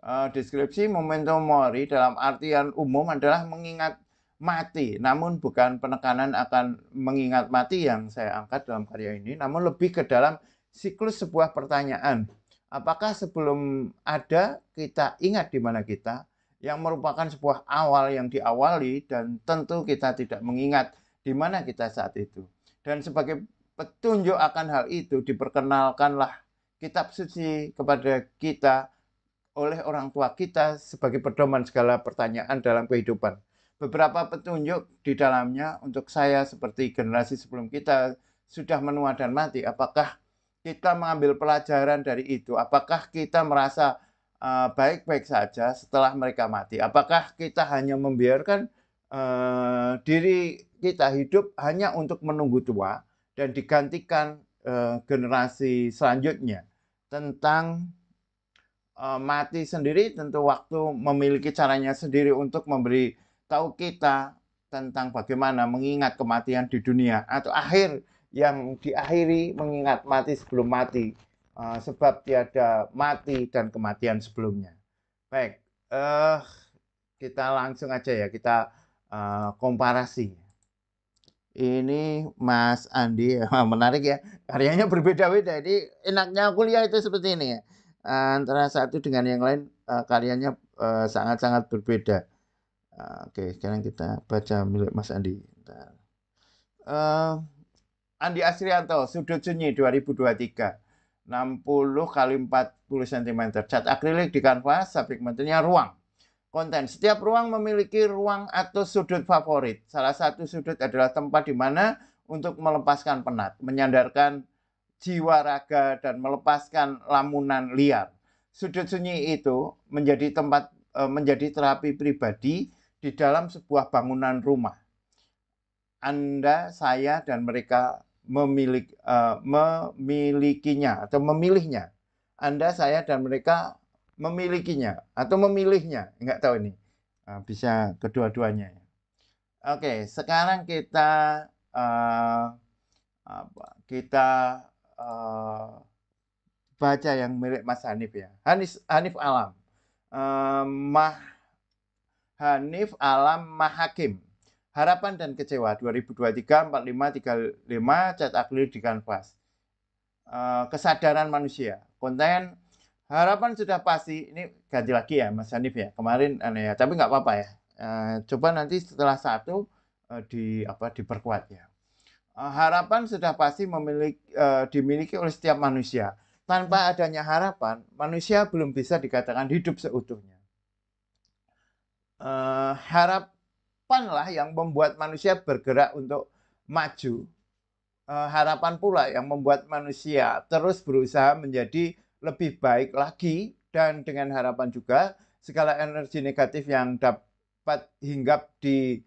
Deskripsi memento mori dalam artian umum adalah mengingat mati, namun bukan penekanan akan mengingat mati yang saya angkat dalam karya ini, namun lebih ke dalam siklus sebuah pertanyaan. Apakah sebelum ada kita ingat di mana kita, yang merupakan sebuah awal yang diawali dan tentu kita tidak mengingat di mana kita saat itu. Dan sebagai petunjuk akan hal itu diperkenalkanlah kitab suci kepada kita oleh orang tua kita sebagai pedoman segala pertanyaan dalam kehidupan. Beberapa petunjuk di dalamnya untuk saya seperti generasi sebelum kita sudah menua dan mati. Apakah kita mengambil pelajaran dari itu? Apakah kita merasa baik-baik saja setelah mereka mati? Apakah kita hanya membiarkan diri kita hidup hanya untuk menunggu tua dan digantikan generasi selanjutnya? Tentang mati sendiri, tentu waktu memiliki caranya sendiri untuk memberi tahu kita tentang bagaimana mengingat kematian di dunia atau akhir yang diakhiri mengingat mati sebelum mati, sebab tiada mati dan kematian sebelumnya. Baik, kita langsung aja ya, kita komparasi. Ini Mas Andi, menarik ya, karyanya berbeda-beda. Jadi enaknya kuliah itu seperti ini ya, antara satu dengan yang lain karyanya sangat-sangat berbeda. Oke, sekarang kita baca milik Mas Andi. Andi Asrianto, Sudut Sunyi 2023, 60 kali 40 cm, cat akrilik di kanvas, subjek materinya ruang. Konten, setiap ruang memiliki ruang atau sudut favorit. Salah satu sudut adalah tempat di mana untuk melepaskan penat, menyandarkan jiwa raga, dan melepaskan lamunan liar. Sudut sunyi itu menjadi tempat, menjadi terapi pribadi di dalam sebuah bangunan rumah. Anda, saya, dan mereka memilikinya atau memilihnya. Anda, saya, dan mereka memilikinya atau memilihnya, nggak tahu ini, bisa kedua-duanya. Oke, sekarang kita baca yang milik Mas Hanif ya. Hanif Alam, Hanif Alam Mahakim, Harapan dan Kecewa 2023, 4535, cat akrilik di kanvas. Kesadaran manusia. Konten, harapan sudah pasti. Ini ganti lagi ya Mas Hanif ya. Kemarin ya, tapi nggak apa-apa ya. Coba nanti setelah satu diperkuat ya. Harapan sudah pasti dimiliki oleh setiap manusia. Tanpa adanya harapan, manusia belum bisa dikatakan hidup seutuhnya. Harapanlah yang membuat manusia bergerak untuk maju. Harapan pula yang membuat manusia terus berusaha menjadi lebih baik lagi, dan dengan harapan juga segala energi negatif yang dapat hinggap di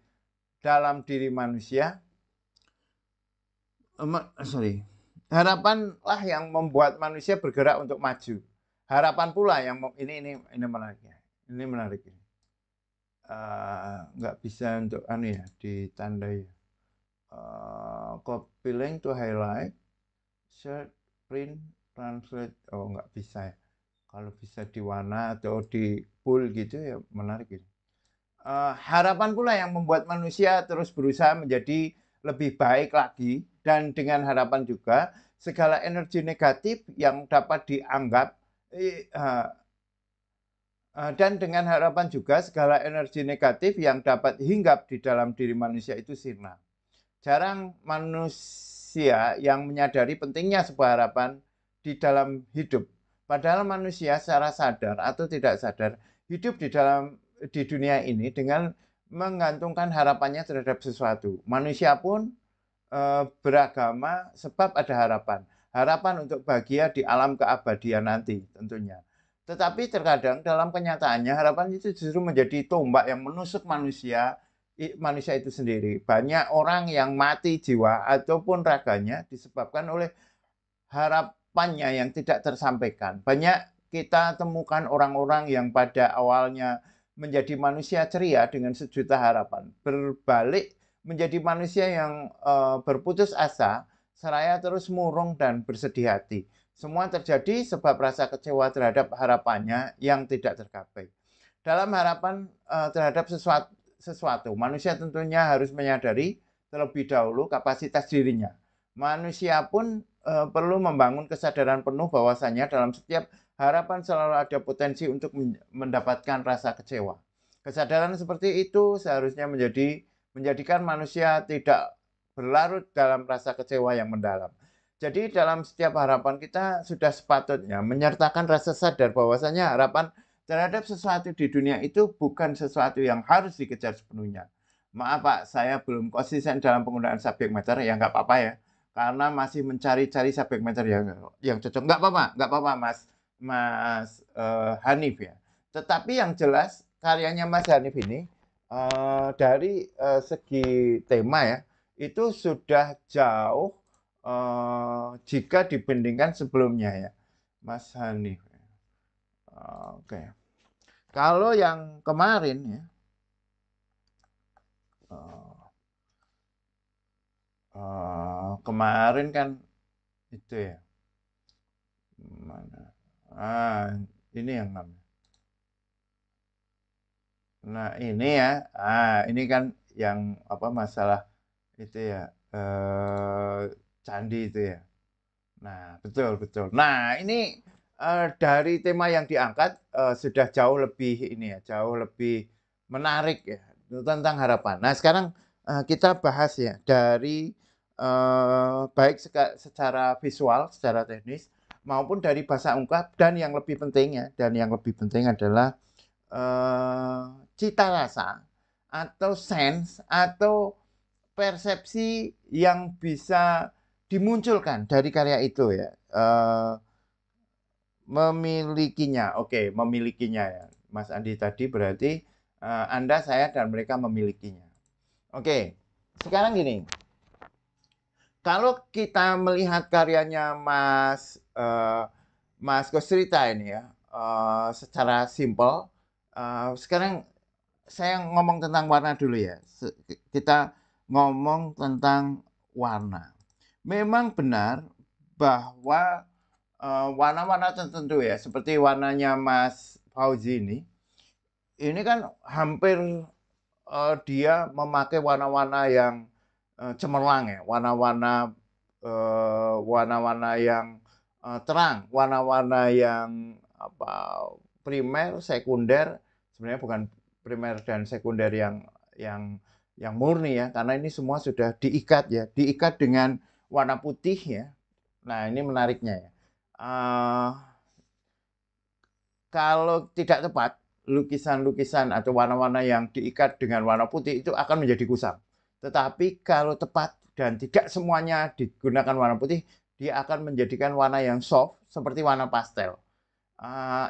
dalam diri manusia. Harapanlah yang membuat manusia bergerak untuk maju. Harapan pula yang ini menarik ya. Ini menarik. Nggak bisa untuk ditandai. Copy link to highlight, share, print, translate. Oh, nggak bisa ya. Kalau bisa di warna atau di full gitu ya menarik gitu. Harapan pula yang membuat manusia terus berusaha menjadi lebih baik lagi, dan dengan harapan juga segala energi negatif yang dapat dianggap dan dengan harapan juga segala energi negatif yang dapat hinggap di dalam diri manusia itu sirna. Jarang manusia yang menyadari pentingnya sebuah harapan di dalam hidup. Padahal manusia secara sadar atau tidak sadar hidup di dunia ini dengan menggantungkan harapannya terhadap sesuatu. Manusia pun beragama sebab ada harapan. Harapan untuk bahagia di alam keabadian nanti tentunya. Tetapi terkadang dalam kenyataannya harapan itu justru menjadi tombak yang menusuk manusia manusia itu sendiri. Banyak orang yang mati jiwa ataupun raganya disebabkan oleh harapannya yang tidak tersampaikan. Banyak kita temukan orang-orang yang pada awalnya menjadi manusia ceria dengan sejuta harapan, berbalik menjadi manusia yang berputus asa, seraya terus murung dan bersedih hati. Semua terjadi sebab rasa kecewa terhadap harapannya yang tidak tercapai. Dalam harapan terhadap sesuatu, manusia tentunya harus menyadari terlebih dahulu kapasitas dirinya. Manusia pun perlu membangun kesadaran penuh bahwasanya dalam setiap harapan selalu ada potensi untuk mendapatkan rasa kecewa. Kesadaran seperti itu seharusnya menjadikan manusia tidak berlarut dalam rasa kecewa yang mendalam. Jadi dalam setiap harapan kita sudah sepatutnya menyertakan rasa sadar bahwasanya harapan terhadap sesuatu di dunia itu bukan sesuatu yang harus dikejar sepenuhnya. Maaf Pak, saya belum konsisten dalam penggunaan subject matter, ya nggak apa-apa ya. Karena masih mencari-cari subject matter yang cocok. Nggak apa-apa Mas Hanif ya. Tetapi yang jelas karyanya Mas Hanif ini dari segi tema ya, itu sudah jauh jika dibandingkan sebelumnya ya, Mas Hanif. Oke. Kalau yang kemarin ya, kemarin kan itu ya, mana? Ini yang namanya. Nah ini ya, ini kan yang apa masalah itu ya, candi itu ya. Nah betul. Nah ini dari tema yang diangkat sudah jauh lebih ini ya, jauh lebih menarik ya tentang harapan. Nah sekarang kita bahas ya dari baik secara visual, secara teknis maupun dari bahasa ungkap dan yang lebih penting adalah cita rasa atau sense atau persepsi yang bisa dimunculkan dari karya itu ya. Memilikinya. Oke, memilikinya ya. Mas Andi tadi berarti Anda, saya, dan mereka memilikinya. Oke, sekarang gini. Kalau kita melihat karyanya Mas Kostrita ini ya, secara simpel, sekarang saya ngomong tentang warna dulu ya. Kita ngomong tentang warna. Memang benar bahwa warna-warna tertentu ya, seperti warnanya Mas Fauzi ini kan hampir dia memakai warna-warna yang cemerlang ya, warna-warna yang terang, warna-warna yang primer, sekunder, sebenarnya bukan primer dan sekunder yang murni ya, karena ini semua sudah diikat dengan warna putih ya. Nah ini menariknya ya. Kalau tidak tepat, lukisan-lukisan atau warna-warna yang diikat dengan warna putih itu akan menjadi kusam. Tetapi kalau tepat dan tidak semuanya digunakan warna putih, dia akan menjadikan warna yang soft seperti warna pastel.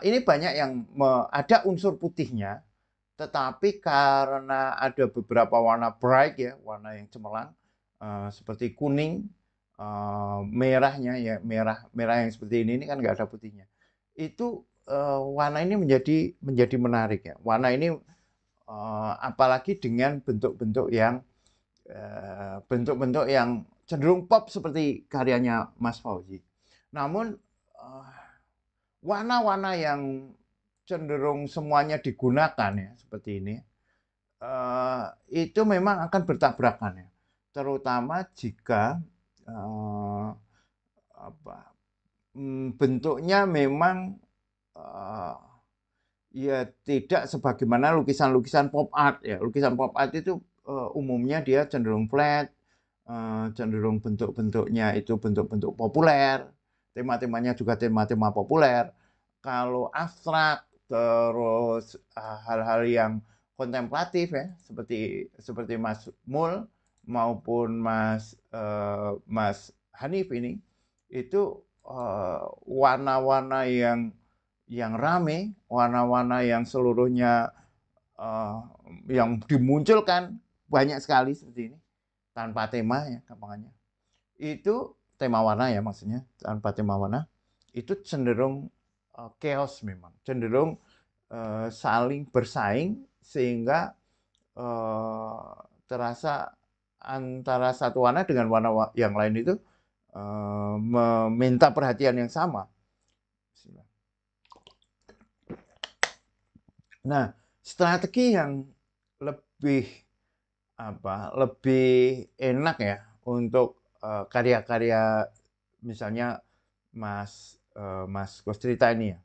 Ini banyak yang ada unsur putihnya, tetapi karena ada beberapa warna bright ya, warna yang cemerlang, seperti kuning, merahnya ya, merah yang seperti ini kan nggak ada putihnya. Itu warna ini menjadi menarik ya. Warna ini apalagi dengan bentuk-bentuk yang cenderung pop seperti karyanya Mas Fauzi. Namun warna-warna yang cenderung semuanya digunakan ya seperti ini, itu memang akan bertabrakan ya, terutama jika bentuknya memang ya tidak sebagaimana lukisan-lukisan pop art ya. Lukisan pop art itu umumnya dia cenderung flat, cenderung bentuk-bentuknya itu bentuk-bentuk populer, tema-temanya juga tema-tema populer. Kalau abstrak, terus hal-hal yang kontemplatif ya, seperti Mas Mul maupun Mas Hanif ini, itu warna-warna yang rame, warna-warna yang seluruhnya yang dimunculkan banyak sekali seperti ini tanpa tema ya gampangannya. Itu tema warna ya maksudnya, tanpa tema warna itu cenderung chaos memang, cenderung saling bersaing sehingga terasa antara satu warna dengan warna yang lain itu meminta perhatian yang sama. Nah, strategi yang lebih enak ya untuk karya-karya misalnya Mas Kostrita ini ya,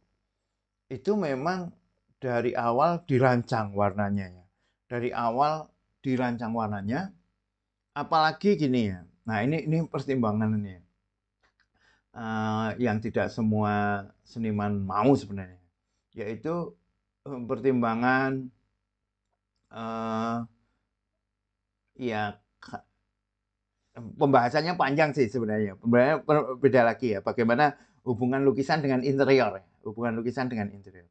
itu memang dari awal dirancang warnanya ya. Dari awal dirancang warnanya, apalagi gini ya. Nah, ini pertimbangan ini ya. Yang tidak semua seniman mau sebenarnya, yaitu pertimbangan ya pembahasannya panjang sih sebenarnya. Beda lagi ya, bagaimana hubungan lukisan dengan interior, hubungan lukisan dengan interior.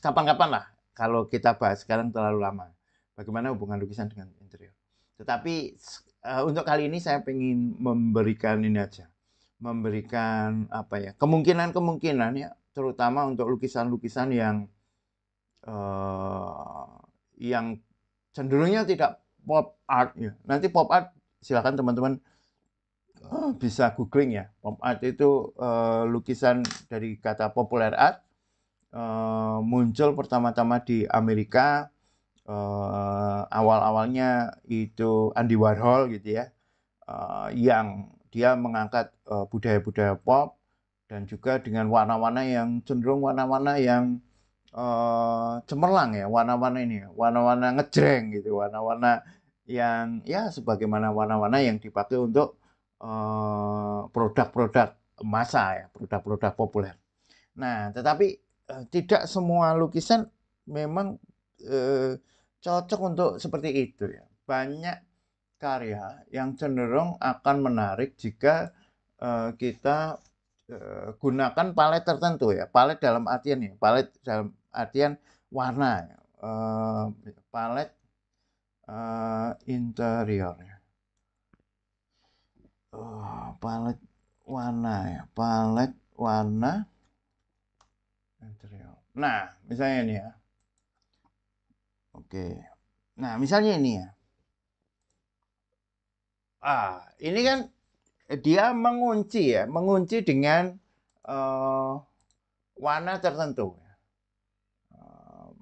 Kapan-kapan lah kalau kita bahas, sekarang terlalu lama. Bagaimana hubungan lukisan dengan interior. Tetapi untuk kali ini saya ingin memberikan ini aja, memberikan kemungkinan ya, terutama untuk lukisan-lukisan yang cenderungnya tidak pop art ya. Nanti pop art silakan teman-teman bisa googling ya. Pop art itu lukisan dari kata popular art, muncul pertama-tama di Amerika, awal-awalnya itu Andy Warhol gitu ya, yang dia mengangkat budaya-budaya pop dan juga dengan warna-warna yang cenderung warna-warna yang cemerlang ya, warna-warna ngejreng gitu, warna-warna yang ya sebagaimana warna-warna yang dipakai untuk produk-produk massa ya, produk-produk populer. Nah, tetapi tidak semua lukisan memang cocok untuk seperti itu ya. Banyak karya yang cenderung akan menarik jika kita gunakan palet tertentu ya. Palet dalam artian warna, palet interior ya. Palet warna ya, palet warna interior. Nah, misalnya ini ya. Oke. Nah, misalnya ini ya. Ini kan dia mengunci dengan warna tertentu.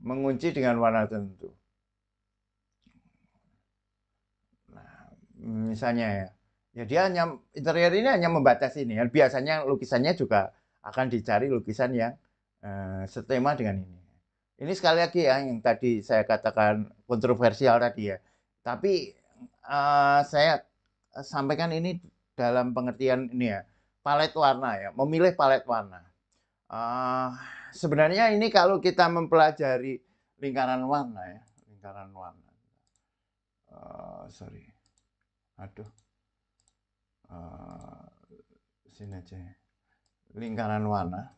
Mengunci dengan warna tertentu. Nah, misalnya ya dia hanya interior ini hanya membatasi ini. Biasanya lukisannya juga akan dicari lukisan yang setema dengan ini. Ini sekali lagi ya yang tadi saya katakan kontroversial tadi ya. Tapi saya sampaikan ini dalam pengertian ini ya, palet warna ya, memilih palet warna. Sebenarnya ini kalau kita mempelajari lingkaran warna ya, lingkaran warna. Sorry, aduh, sini aja. Lingkaran warna.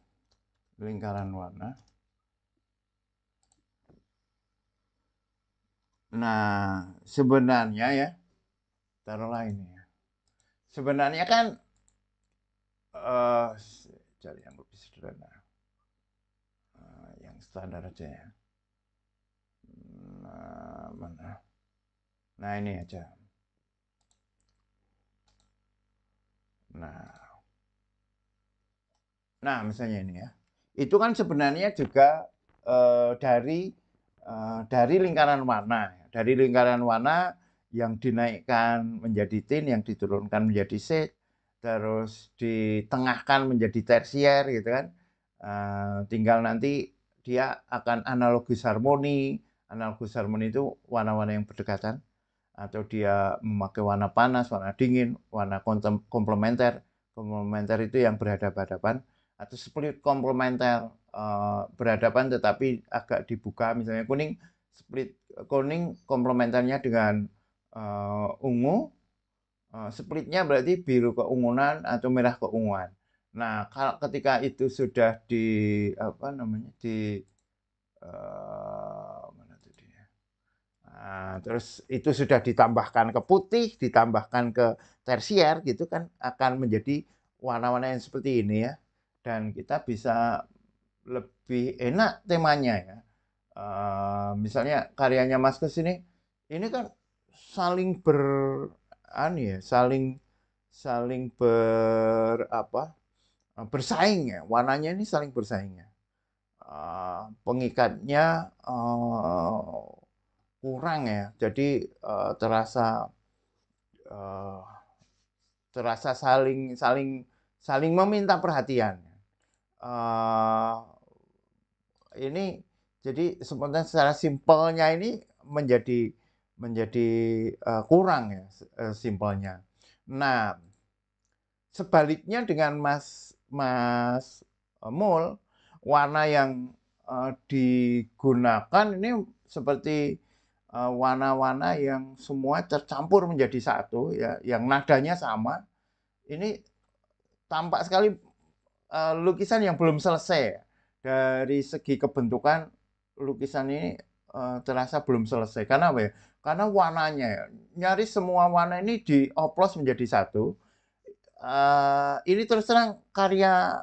Nah, sebenarnya ya, taruhlah ini ya. Sebenarnya kan cari yang lebih sederhana, yang standar aja ya. Nah, mana? Nah, ini aja. Nah, misalnya ini ya. Itu kan sebenarnya juga dari lingkaran warna. Dari lingkaran warna yang dinaikkan menjadi tint, yang diturunkan menjadi shade, terus ditengahkan menjadi tersier gitu kan. Tinggal nanti dia akan analogus harmoni. Analogus harmoni itu warna-warna yang berdekatan, atau dia memakai warna panas, warna dingin, warna komplementer. Komplementer itu yang berhadapan-hadapan, atau split komplementer, berhadapan tetapi agak dibuka, misalnya kuning, split kuning komplementernya dengan ungu, splitnya berarti biru keunguan atau merah keunguan. Nah, ketika itu sudah Terus itu sudah ditambahkan ke putih, ditambahkan ke tersier gitu kan akan menjadi warna-warna yang seperti ini ya. Dan kita bisa lebih enak temanya ya. Misalnya karyanya Mas Kus ini kan saling saling saling bersaing ya. Warnanya ini saling bersaing ya. Pengikatnya kurang ya. Jadi uh, terasa saling saling saling meminta perhatian. Uh, ini jadi sebenarnya secara simpelnya ini menjadi menjadi kurang ya simpelnya. Nah, sebaliknya dengan Mas Mas Mul, warna yang digunakan ini seperti warna-warna yang semua tercampur menjadi satu ya, yang nadanya sama. Ini tampak sekali lukisan yang belum selesai. Dari segi kebentukan lukisan ini terasa belum selesai. Karena apa ya? Karena warnanya ya, nyaris semua warna ini dioplos menjadi satu. Ini terus terang karya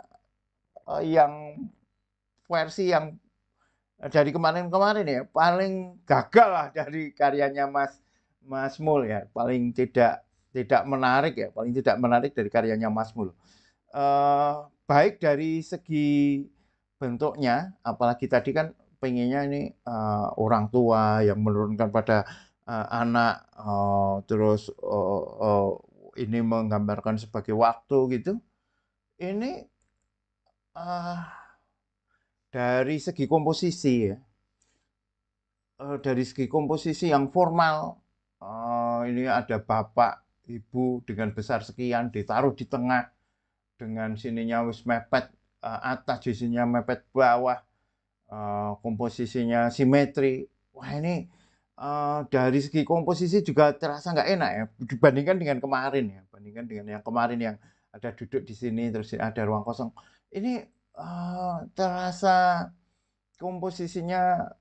yang versi yang dari kemarin-kemarin ya paling gagal lah dari karyanya Mas Mul ya, paling tidak menarik ya, paling tidak menarik dari karyanya Mas Mul. Baik dari segi bentuknya, apalagi tadi kan pengennya ini orang tua yang menurunkan pada anak, terus ini menggambarkan sebagai waktu gitu. Ini dari segi komposisi ya, dari segi komposisi yang formal, ini ada bapak, ibu dengan besar sekian ditaruh di tengah dengan sininya wis mepet atas, di sininya mepet bawah, komposisinya simetri. Wah ini dari segi komposisi juga terasa nggak enak ya dibandingkan dengan kemarin ya, bandingkan dengan yang kemarin yang ada duduk di sini terus ada ruang kosong. Ini terasa komposisinya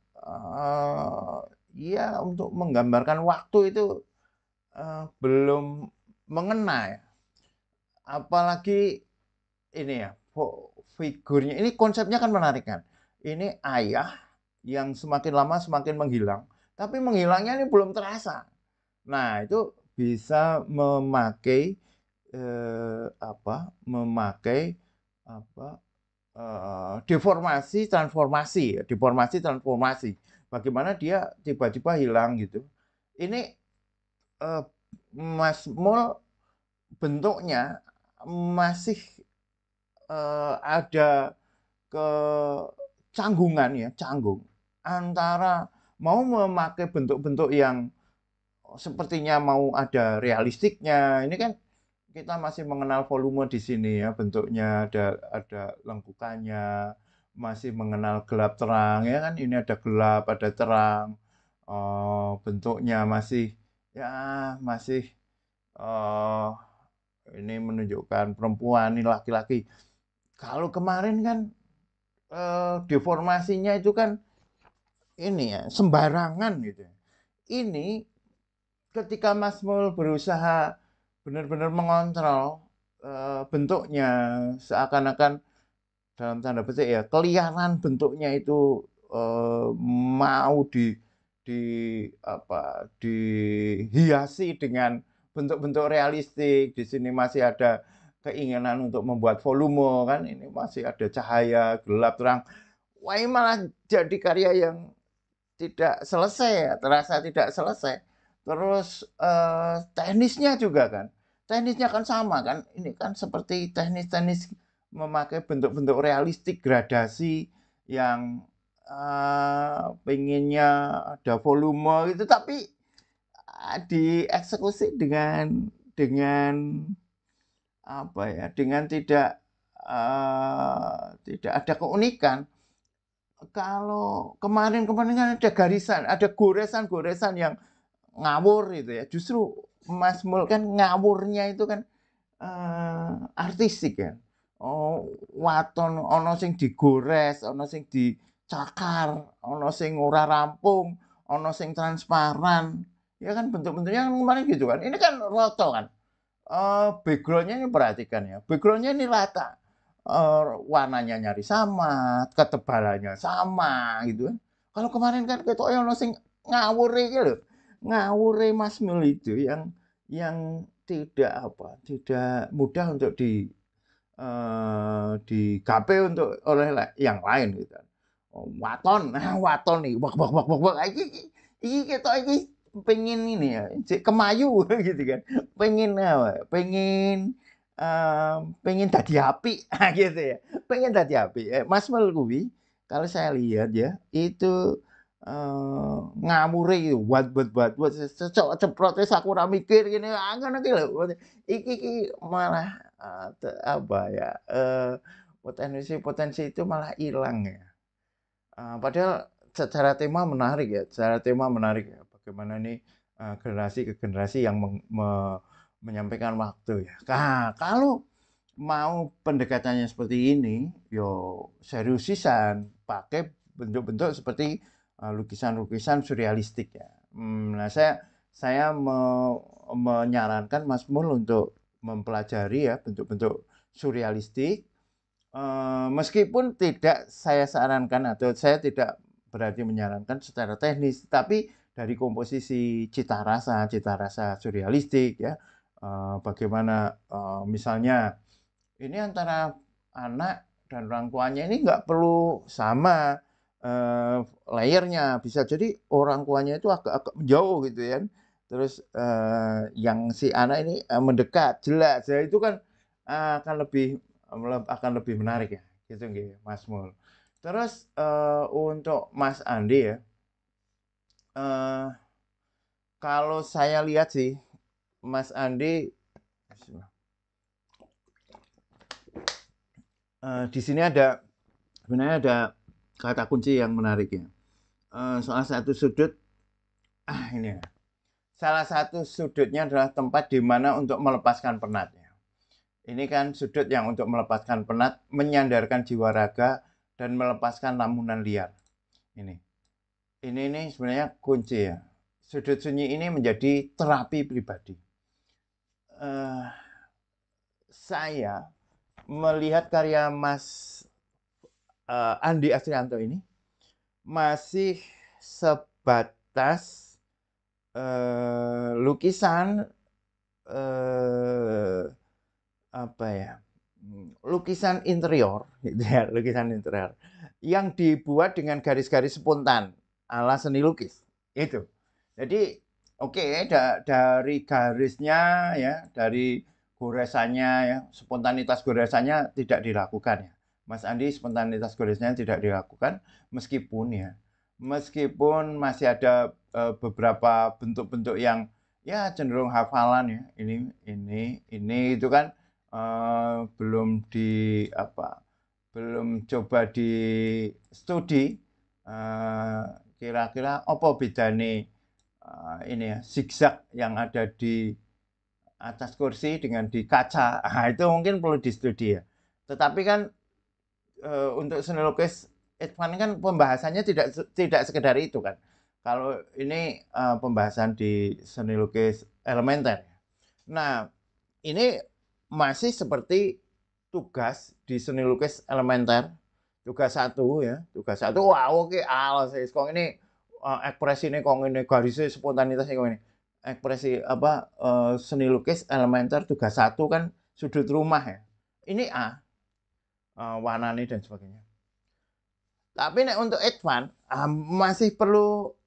ya untuk menggambarkan waktu itu belum mengena ya. Apalagi ini ya figurnya ini konsepnya kan menarik kan. Ini ayah yang semakin lama semakin menghilang, tapi menghilangnya ini belum terasa. Nah, itu bisa memakai memakai deformasi transformasi. Bagaimana dia tiba-tiba hilang gitu. Ini Mas Mul bentuknya masih ada kecanggungan ya, canggung antara mau memakai bentuk-bentuk yang sepertinya mau ada realistiknya. Ini kan kita masih mengenal volume di sini ya, bentuknya ada lengkukannya, masih mengenal gelap terang ya kan. Ini ada gelap, ada terang. Bentuknya masih ya masih ini menunjukkan perempuan, ini laki-laki. Kalau kemarin kan deformasinya itu kan ini ya sembarangan gitu. Ini ketika Mas Mul berusaha benar-benar mengontrol bentuknya seakan-akan dalam tanda petik ya keliaran bentuknya itu mau dihiasi dengan bentuk-bentuk realistik. Di sini masih ada keinginan untuk membuat volume kan, ini masih ada cahaya gelap terang. Wah, ini malah jadi karya yang tidak selesai ya, terasa tidak selesai. Terus teknisnya juga kan, teknisnya kan sama kan, ini kan seperti teknis-teknis memakai bentuk-bentuk realistik gradasi yang pengennya ada volume gitu, tapi dieksekusi dengan apa ya, dengan tidak ada keunikan. Kalau kemarin-kemarin kan ada garisan, ada goresan-goresan yang ngawur gitu ya. Justru Mas Mul kan ngawurnya itu kan artistik ya. Oh, waton ono sing digores, ono sing dicakar, ono sing ora rampung, ono sing transparan. Ya kan bentuk-bentuknya kan kemarin gitu kan. Ini kan roto kan. Background-nya ini perhatikan ya. Background-nya ini rata. Warnanya nyari sama, ketebalannya sama gitu kan. Kalau kemarin kan ketoknya ono sing ngawur iki lho. Ngawure Mas Mul itu yang tidak apa, tidak mudah untuk digapai untuk oleh yang lain gitu kan. Waton, waton nih, wak wak wak wak wak iki ketok iki pengen ini ya, kemayu gitu kan. Pengen apa? Pengen dadi apik gitu ya. Pengen dadi apik. Mas Mul kuwi kalau saya lihat ya, itu ngawure gitu, buat cecok ceprot wis aku ora mikir gini, ngono ki lho. Iki malah apa ya, potensi-potensi itu malah hilang ya. Padahal secara tema menarik ya, secara tema menarik ya. Bagaimana nih generasi ke generasi yang menyampaikan waktu ya. Nah, kalau mau pendekatannya seperti ini, yo serius sisan, pakai bentuk-bentuk seperti lukisan-lukisan surrealistik ya. Nah, saya menyarankan Mas Mul untuk mempelajari ya bentuk-bentuk surrealistik. Meskipun tidak saya sarankan atau saya tidak berarti menyarankan secara teknis, tapi dari komposisi cita rasa surrealistik ya. Bagaimana misalnya ini antara anak dan orang tuanya ini nggak perlu sama layernya, bisa jadi orang tuanya itu agak-agak menjauh gitu ya. Terus yang si anak ini mendekat, jelas ya itu kan akan lebih menarik ya, gitu nggih, Mas Mul. Terus untuk Mas Andi ya, eh, kalau saya lihat sih, Mas Andi, di sini sebenarnya ada kata kunci yang menarik ya. Salah satu sudut, ini ya. Salah satu sudutnya adalah tempat di mana untuk melepaskan penat. Ini kan sudut yang untuk melepaskan penat, menyandarkan jiwa raga, dan melepaskan lamunan liar. Ini sebenarnya kunci ya. Sudut sunyi ini menjadi terapi pribadi. Saya melihat karya Mas Andi Astrianto ini masih sebatas lukisan apa ya, lukisan interior gitu ya, lukisan interior yang dibuat dengan garis-garis spontan ala seni lukis itu. Jadi dari garisnya ya, dari goresannya ya, spontanitas goresannya tidak dilakukan ya. Mas Andi spontanitas goresannya tidak dilakukan, meskipun masih ada beberapa bentuk-bentuk yang ya cenderung hafalan ya, ini itu kan belum coba di studi kira-kira apa bedane ini ya, zigzag yang ada di atas kursi dengan di kaca. Itu mungkin perlu distudi ya. Tetapi kan untuk seni lukis advance kan pembahasannya tidak sekedar itu kan. Kalau ini pembahasan di seni lukis elementer. Nah, ini masih seperti tugas di seni lukis elementer. Tugas 1 ya, tugas 1. Wah, oke, alas kok ini ekspresi ini kok ini garisnya spontanitas kok ini. Ekspresi apa seni lukis elementer tugas 1 kan sudut rumah ya. Ini warnanya dan sebagainya. Tapi untuk advance masih perlu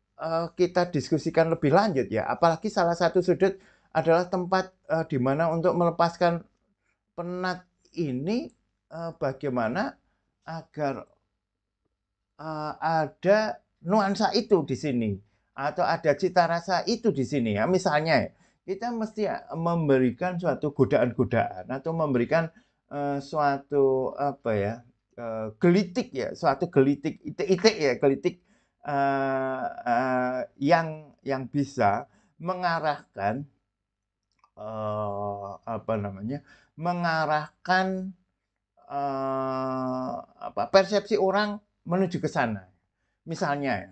kita diskusikan lebih lanjut ya. Apalagi salah satu sudut adalah tempat di mana untuk melepaskan penat ini bagaimana agar ada nuansa itu di sini atau ada cita rasa itu di sini ya. Misalnya kita mesti memberikan suatu godaan-godaan atau memberikan suatu apa ya, gelitik ya, suatu gelitik itik-itik ya, gelitik yang bisa mengarahkan apa namanya, mengarahkan persepsi orang menuju ke sana. Misalnya ya,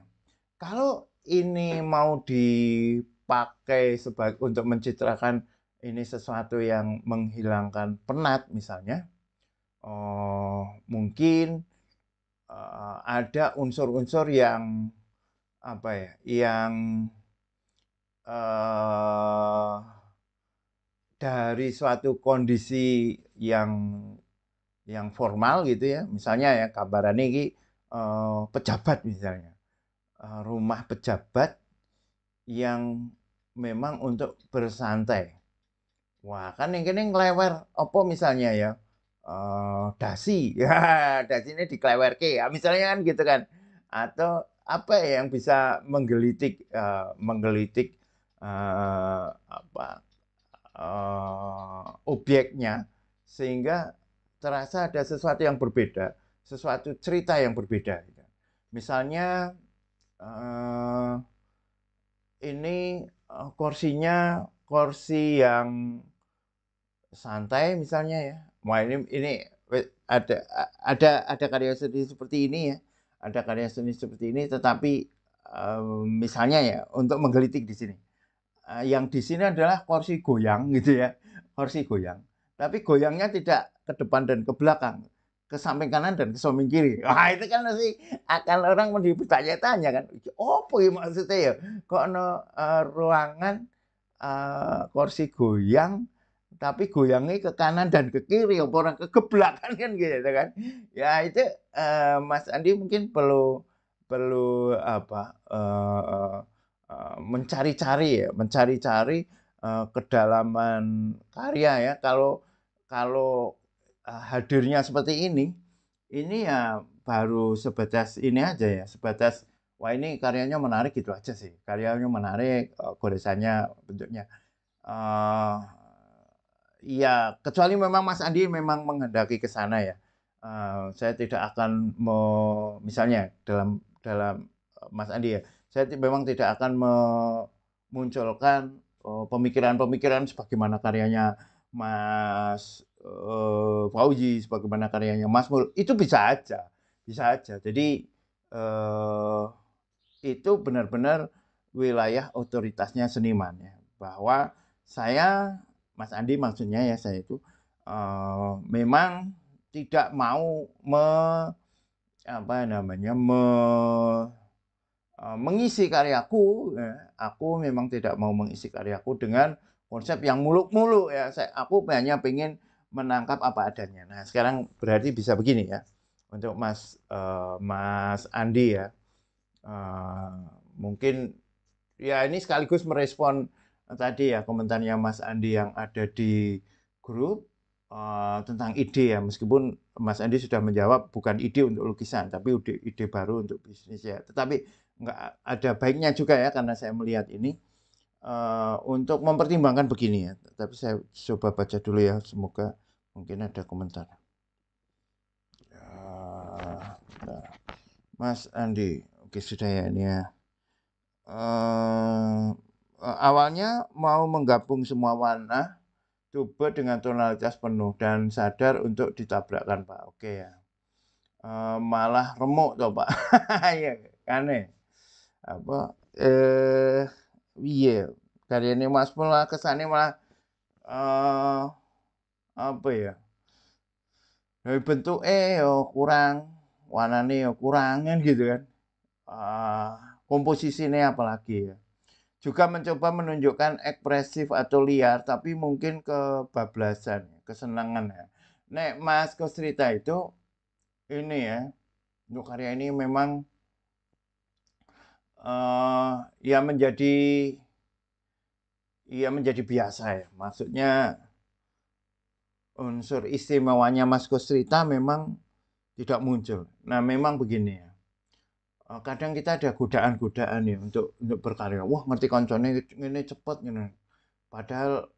kalau ini mau dipakai untuk mencitrakan ini sesuatu yang menghilangkan penat misalnya, mungkin ada unsur-unsur yang apa ya, yang eh, dari suatu kondisi yang formal gitu ya, misalnya ya gambaran ini pejabat misalnya, rumah pejabat yang memang untuk bersantai. Wah, kan yang ini ngelewer apa misalnya ya? Dasi. Ya, dasi ini dikelewerke ya, misalnya kan gitu kan. Atau apa ya yang bisa menggelitik apa objeknya sehingga terasa ada sesuatu yang berbeda, sesuatu cerita yang berbeda gitu. Misalnya eh, ini kursinya kursi yang santai misalnya ya. Wah ini ada karya seni seperti ini ya. Ada karya seni seperti ini tetapi misalnya ya untuk menggelitik di sini. Yang di sini adalah kursi goyang gitu ya. Kursi goyang. Tapi goyangnya tidak ke depan dan ke belakang, ke samping kanan dan ke samping kiri. Wah, itu kan pasti akan orang bertanya-tanya kan. Oh, apa ya maksudnya ya? Kok ada ruangan kursi goyang tapi goyangnya ke kanan dan ke kiri, orang ke belakang kan gitu kan. Ya itu Mas Andi mungkin perlu perlu apa mencari-cari ya, mencari-cari kedalaman karya ya. Kalau hadirnya seperti ini ya baru sebatas ini aja ya, sebatas wah ini karyanya menarik gitu aja sih. Karyanya menarik, goresannya, bentuknya. Eh Iya, kecuali memang Mas Andi memang menghendaki ke sana ya. Saya tidak akan misalnya dalam dalam Mas Andi ya, saya memang tidak akan memunculkan pemikiran-pemikiran sebagaimana karyanya Mas Fauzi, sebagaimana karyanya Mas Mul. Itu bisa aja, bisa aja. Jadi eh, itu benar-benar wilayah otoritasnya seniman ya. Bahwa saya Mas Andi maksudnya ya saya itu memang tidak mau apa namanya mengisi karyaku ya. Aku memang tidak mau mengisi karyaku dengan konsep yang muluk-muluk ya. Aku hanya pengen menangkap apa adanya. Nah, sekarang berarti bisa begini ya. Untuk Mas Andi ya. Eh, mungkin ya ini sekaligus merespon tadi ya komentarnya Mas Andi yang ada di grup tentang ide ya, meskipun Mas Andi sudah menjawab bukan ide untuk lukisan tapi ide baru untuk bisnis ya, tetapi nggak ada baiknya juga ya karena saya melihat ini untuk mempertimbangkan begini ya, tapi saya coba baca dulu ya, semoga mungkin ada komentar. Nah, Mas Andi, oke sudah ya ini ya. eh, Awalnya mau menggabung semua warna, coba dengan tonalitas penuh dan sadar untuk ditabrakkan Pak. Oke ya. Malah remuk toh Pak. Ya, aneh. Apa iya, karyanya Mas malah kesannya malah eh apa ya? Dari bentuk yo kurang, warnanya yo kurang kan gitu kan. Komposisinya apalagi ya. Juga mencoba menunjukkan ekspresif atau liar, tapi mungkin kebablasan, kesenangan ya. Nek Mas Kostrita itu ini ya, untuk karya ini memang ya menjadi biasa ya. Maksudnya unsur istimewanya Mas Kostrita memang tidak muncul. Nah, memang begini ya. Kadang kita ada godaan-godaan ya untuk berkarya. Wah, ngerti koncone ini cepet gitu. Padahal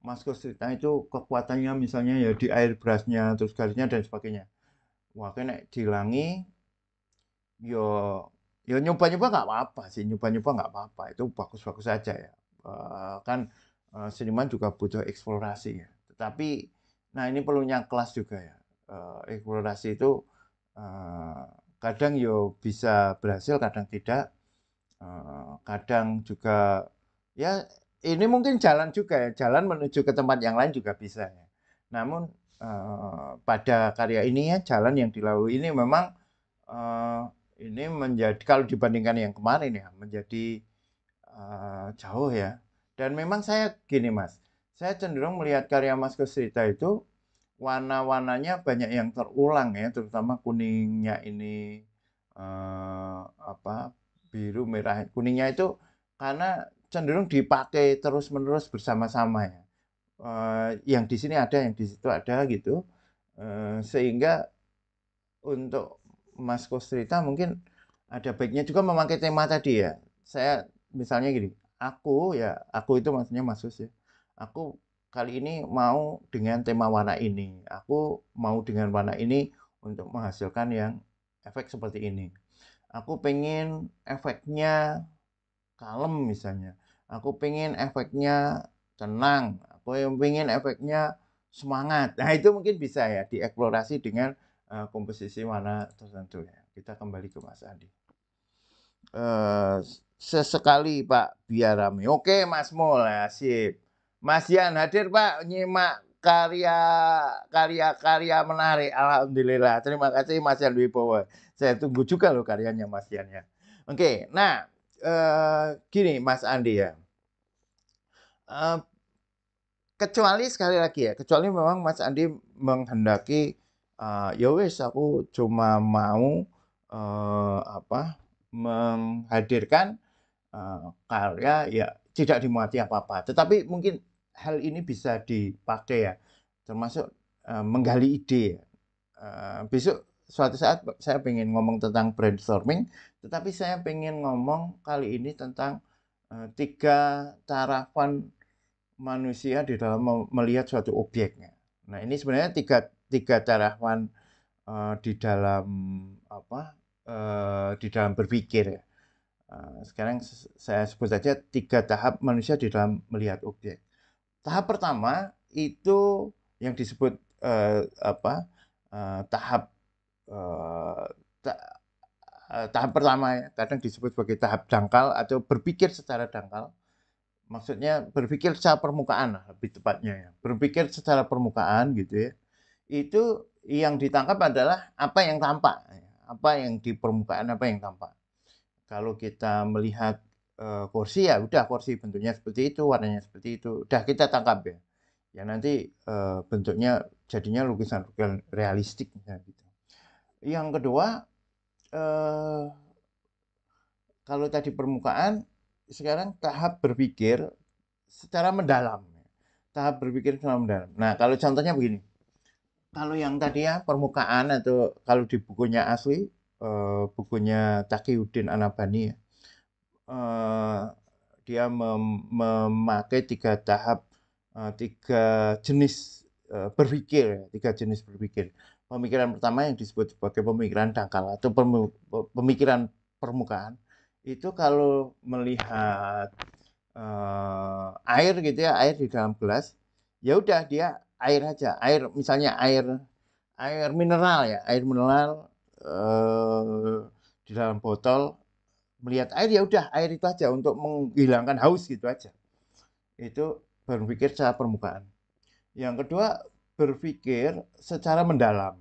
Mas Kostrita itu kekuatannya misalnya ya di air brushnya, terus garisnya dan sebagainya. Wah, kena dilangi, yo yo nyoba-nyoba nggak apa-apa sih, nyoba-nyoba nggak apa-apa, itu bagus-bagus saja ya. Kan seniman juga butuh eksplorasi ya. Tetapi, nah ini perlunya kelas juga ya. Eksplorasi itu kadang yo bisa berhasil, kadang tidak. kadang juga ya ini mungkin jalan juga ya, jalan menuju ke tempat yang lain juga bisa ya. Namun pada karya ini ya jalan yang dilalui ini memang eh, ini menjadi kalau dibandingkan yang kemarin ya menjadi jauh ya. Dan memang saya gini Mas, saya cenderung melihat karya Mas Kusrita itu warna-warnanya banyak yang terulang ya, terutama kuningnya ini apa biru merah kuningnya itu karena cenderung dipakai terus-menerus bersama-sama ya. Yang di sini ada, yang di situ ada gitu. Sehingga untuk Mas Kusrita mungkin ada baiknya juga memakai tema tadi ya. Saya misalnya gini, aku itu maksudnya Mas Kus ya. Aku kali ini mau dengan tema warna ini. Aku mau dengan warna ini untuk menghasilkan yang efek seperti ini. Aku pengen efeknya kalem misalnya. Aku pengen efeknya tenang. Aku yang pengen efeknya semangat. Nah itu mungkin bisa ya dieksplorasi dengan komposisi warna tertentu ya. Kita kembali ke Mas Andi. Sesekali Pak biar rame. Oke Mas Mul ya sip. Mas Yan hadir Pak nyimak karya menarik. Alhamdulillah. Terima kasih Mas Yan Wibowo. Saya tunggu juga loh karyanya Mas Yan ya. Oke, nah gini Mas Andi ya. Kecuali sekali lagi ya, kecuali memang Mas Andi menghendaki ya wis aku cuma mau menghadirkan karya ya tidak dimuati apa-apa. Tetapi mungkin hal ini bisa dipakai ya, termasuk menggali ide. Besok suatu saat saya pengen ngomong tentang brainstorming, tetapi saya pengen ngomong kali ini tentang 3 cara fun manusia di dalam melihat suatu objeknya. Nah, ini sebenarnya tiga cara fun di dalam di dalam berpikir ya. Sekarang saya sebut saja 3 tahap manusia di dalam melihat objek. Tahap pertama itu yang disebut tahap tahap pertama ya, kadang disebut sebagai tahap dangkal atau berpikir secara dangkal. Maksudnya berpikir secara permukaan lebih tepatnya ya. Berpikir secara permukaan gitu ya. Itu yang ditangkap adalah apa yang tampak, apa yang di permukaan, apa yang tampak. Kalau kita melihat kursi ya udah kursi bentuknya seperti itu, warnanya seperti itu, udah kita tangkap ya. Ya nanti bentuknya jadinya lukisan realistik misalnya gitu. Yang kedua kalau tadi permukaan, sekarang tahap berpikir secara mendalam. Tahap berpikir secara mendalam. Nah, kalau contohnya begini. Kalau yang tadi ya permukaan atau kalau di bukunya asli, bukunya Taqiyuddin An-Nabhani ya, dia memakai 3 tahap, 3 jenis berpikir ya, 3 jenis berpikir. Pemikiran pertama yang disebut sebagai pemikiran dangkal atau pemikiran permukaan. Itu kalau melihat air gitu ya, air di dalam gelas, ya udah dia air aja, air misalnya air mineral ya, air mineral di dalam botol, melihat air ya udah air itu aja untuk menghilangkan haus gitu aja. Itu berpikir secara permukaan. Yang kedua berpikir secara mendalam.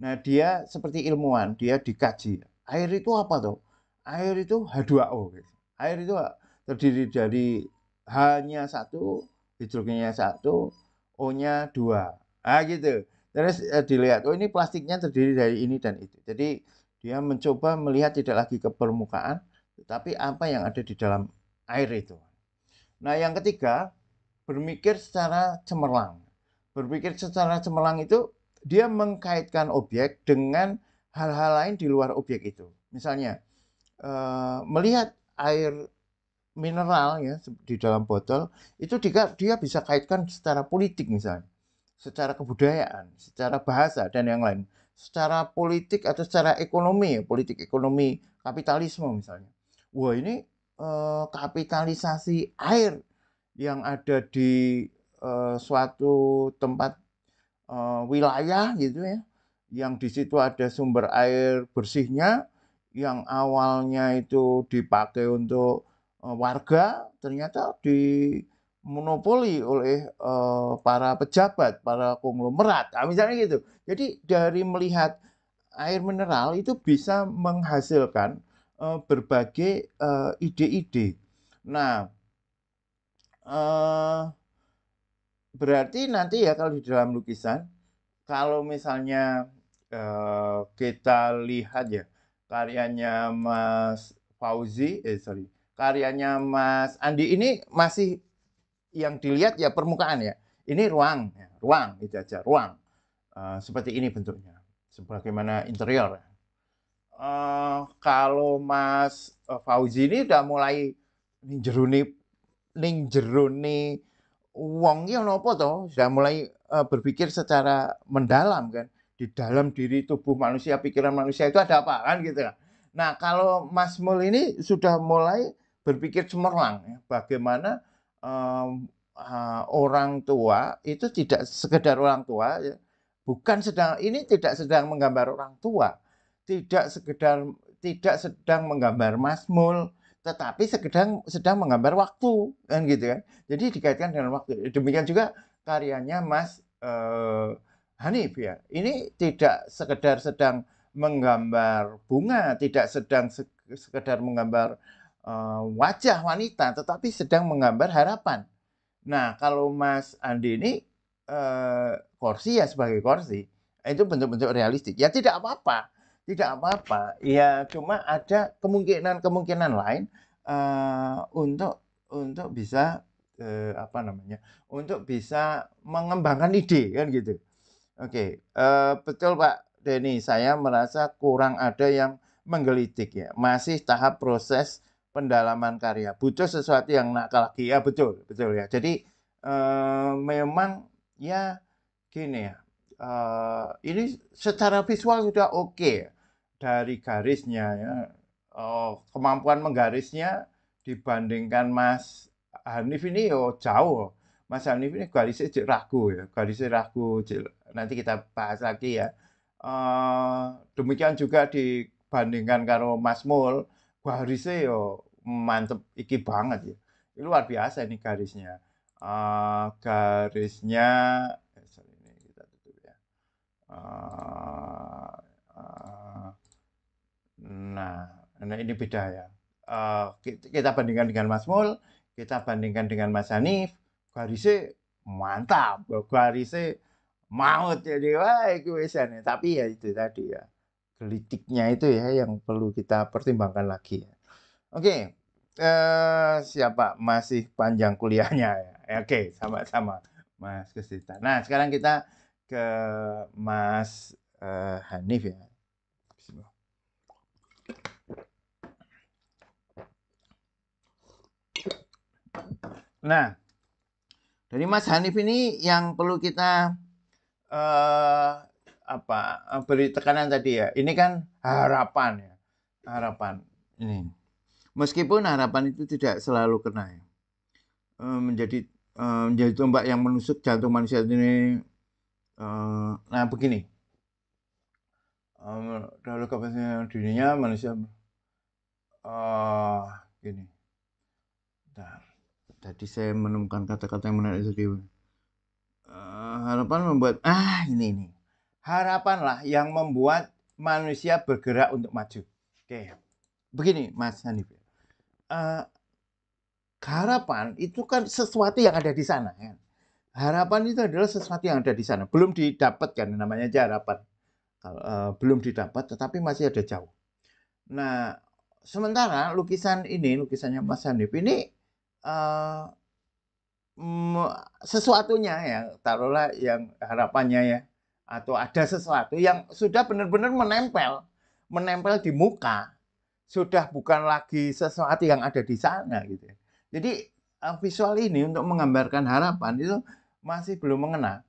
Nah dia seperti ilmuwan, dia dikaji. Air itu apa tuh? Air itu H2O. Air itu terdiri dari H-nya 1, hidrogennya 1, O-nya 2. Ah gitu. Terus dilihat, oh ini plastiknya terdiri dari ini dan itu. Jadi dia mencoba melihat tidak lagi ke permukaan, tetapi apa yang ada di dalam air itu. Nah yang ketiga, berpikir secara cemerlang. Berpikir secara cemerlang itu dia mengkaitkan objek dengan hal-hal lain di luar objek itu. Misalnya melihat air mineral ya di dalam botol itu dia bisa kaitkan secara politik misalnya, secara kebudayaan, secara bahasa dan yang lain, secara politik atau secara ekonomi, politik ekonomi kapitalisme misalnya. Wah ini kapitalisasi air yang ada di suatu tempat wilayah gitu ya, yang di situ ada sumber air bersihnya, yang awalnya itu dipakai untuk warga ternyata dimonopoli oleh para pejabat, para konglomerat. Nah, misalnya gitu. Jadi dari melihat air mineral itu bisa menghasilkan berbagai ide-ide. Nah, eh, berarti nanti ya kalau di dalam lukisan, kalau misalnya kita lihat ya karyanya Mas Fauzi, karyanya Mas Andi ini masih yang dilihat ya permukaan ya. Ini ruang, ya, ruang itu aja, ruang. Seperti ini bentuknya, sebagaimana interior. Kalau Mas Fauzi ini udah mulai ning jerone wong ki ono apa to? Sudah mulai berpikir secara mendalam kan. Di dalam diri tubuh manusia, pikiran manusia itu ada apa kan gitu. Nah, kalau Mas Mul ini sudah mulai berpikir cemerlang ya, bagaimana orang tua itu tidak sekedar orang tua ya, bukan sedang ini tidak sedang menggambar orang tua, tidak sedang menggambar Mas Mul, tetapi sedang menggambar waktu kan gitu kan. Jadi dikaitkan dengan waktu. Demikian juga karyanya Mas Hanif ya. Ini tidak sekedar sedang menggambar bunga, tidak sedang sekedar menggambar wajah wanita, tetapi sedang menggambar harapan. Nah, kalau Mas Andi ini kursi ya sebagai kursi, itu bentuk-bentuk realistik. Ya tidak apa-apa, tidak apa-apa. Ya cuma ada kemungkinan-kemungkinan lain untuk bisa apa namanya? Untuk bisa mengembangkan ide kan gitu. Oke, betul Pak Denny, saya merasa kurang ada yang menggelitik ya. Masih tahap proses pendalaman karya. Butuh sesuatu yang nakal lagi. Ya betul, betul ya. Jadi memang ya gini ya. Ini secara visual sudah oke ya. Dari garisnya ya. Kemampuan menggarisnya dibandingkan Mas Hanif ini jauh. Mas Hanif ini garisnya ragu ya, garisnya ragu. Nanti kita bahas lagi ya. Demikian juga dibandingkan karo Mas Mul, garisnya yo mantep iki banget ya. Ini luar biasa ini garisnya. Garisnya, sorry, ini kita tutup ya. Nah, ini beda ya. Kita bandingkan dengan Mas Mul, kita bandingkan dengan Mas Hanif, garisnya mantap, garisnya maut jadi wah itu nih. Tapi ya itu tadi ya, gelitiknya itu ya yang perlu kita pertimbangkan lagi ya. Oke, siapa masih panjang kuliahnya ya? Oke, sama-sama Mas Kesita. Nah, sekarang kita ke Mas Hanif ya. Bismillah. Nah, dari Mas Hanif ini yang perlu kita beri tekanan tadi ya. Ini kan harapan ya, harapan ini. Meskipun harapan itu tidak selalu kena ya. Menjadi tombak yang menusuk jantung manusia ini. Nah begini, dalam kapasitas dirinya manusia gini. Bentar. Tadi saya menemukan kata-kata yang menarik tadi. Harapan membuat ini harapanlah yang membuat manusia bergerak untuk maju. Oke, begini Mas Hanif. Harapan itu kan sesuatu yang ada di sana ya. Harapan itu adalah sesuatu yang ada di sana, belum didapatkan, namanya aja harapan. Belum didapat, tetapi masih ada jauh. Nah, sementara lukisannya Mas Hanif ini sesuatunya ya, taruhlah yang harapannya ya, atau ada sesuatu yang sudah benar-benar menempel di muka, sudah bukan lagi sesuatu yang ada di sana gitu. Jadi visual ini untuk menggambarkan harapan itu masih belum mengena.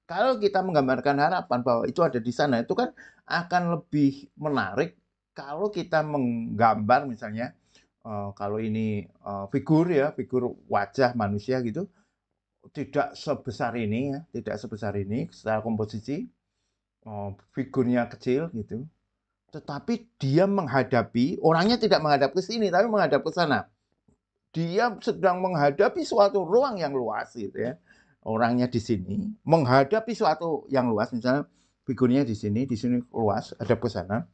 Kalau kita menggambarkan harapan bahwa itu ada di sana, itu kan akan lebih menarik kalau kita menggambar misalnya kalau ini figur wajah manusia gitu, tidak sebesar ini ya, tidak sebesar ini secara komposisi, figurnya kecil gitu. tetapi dia menghadapi, orangnya tidak menghadap ke sini, tapi menghadap ke sana. Dia sedang menghadapi suatu ruang yang luas gitu ya. Orangnya di sini menghadapi suatu yang luas, misalnya figurnya di sini luas, ada ke sana.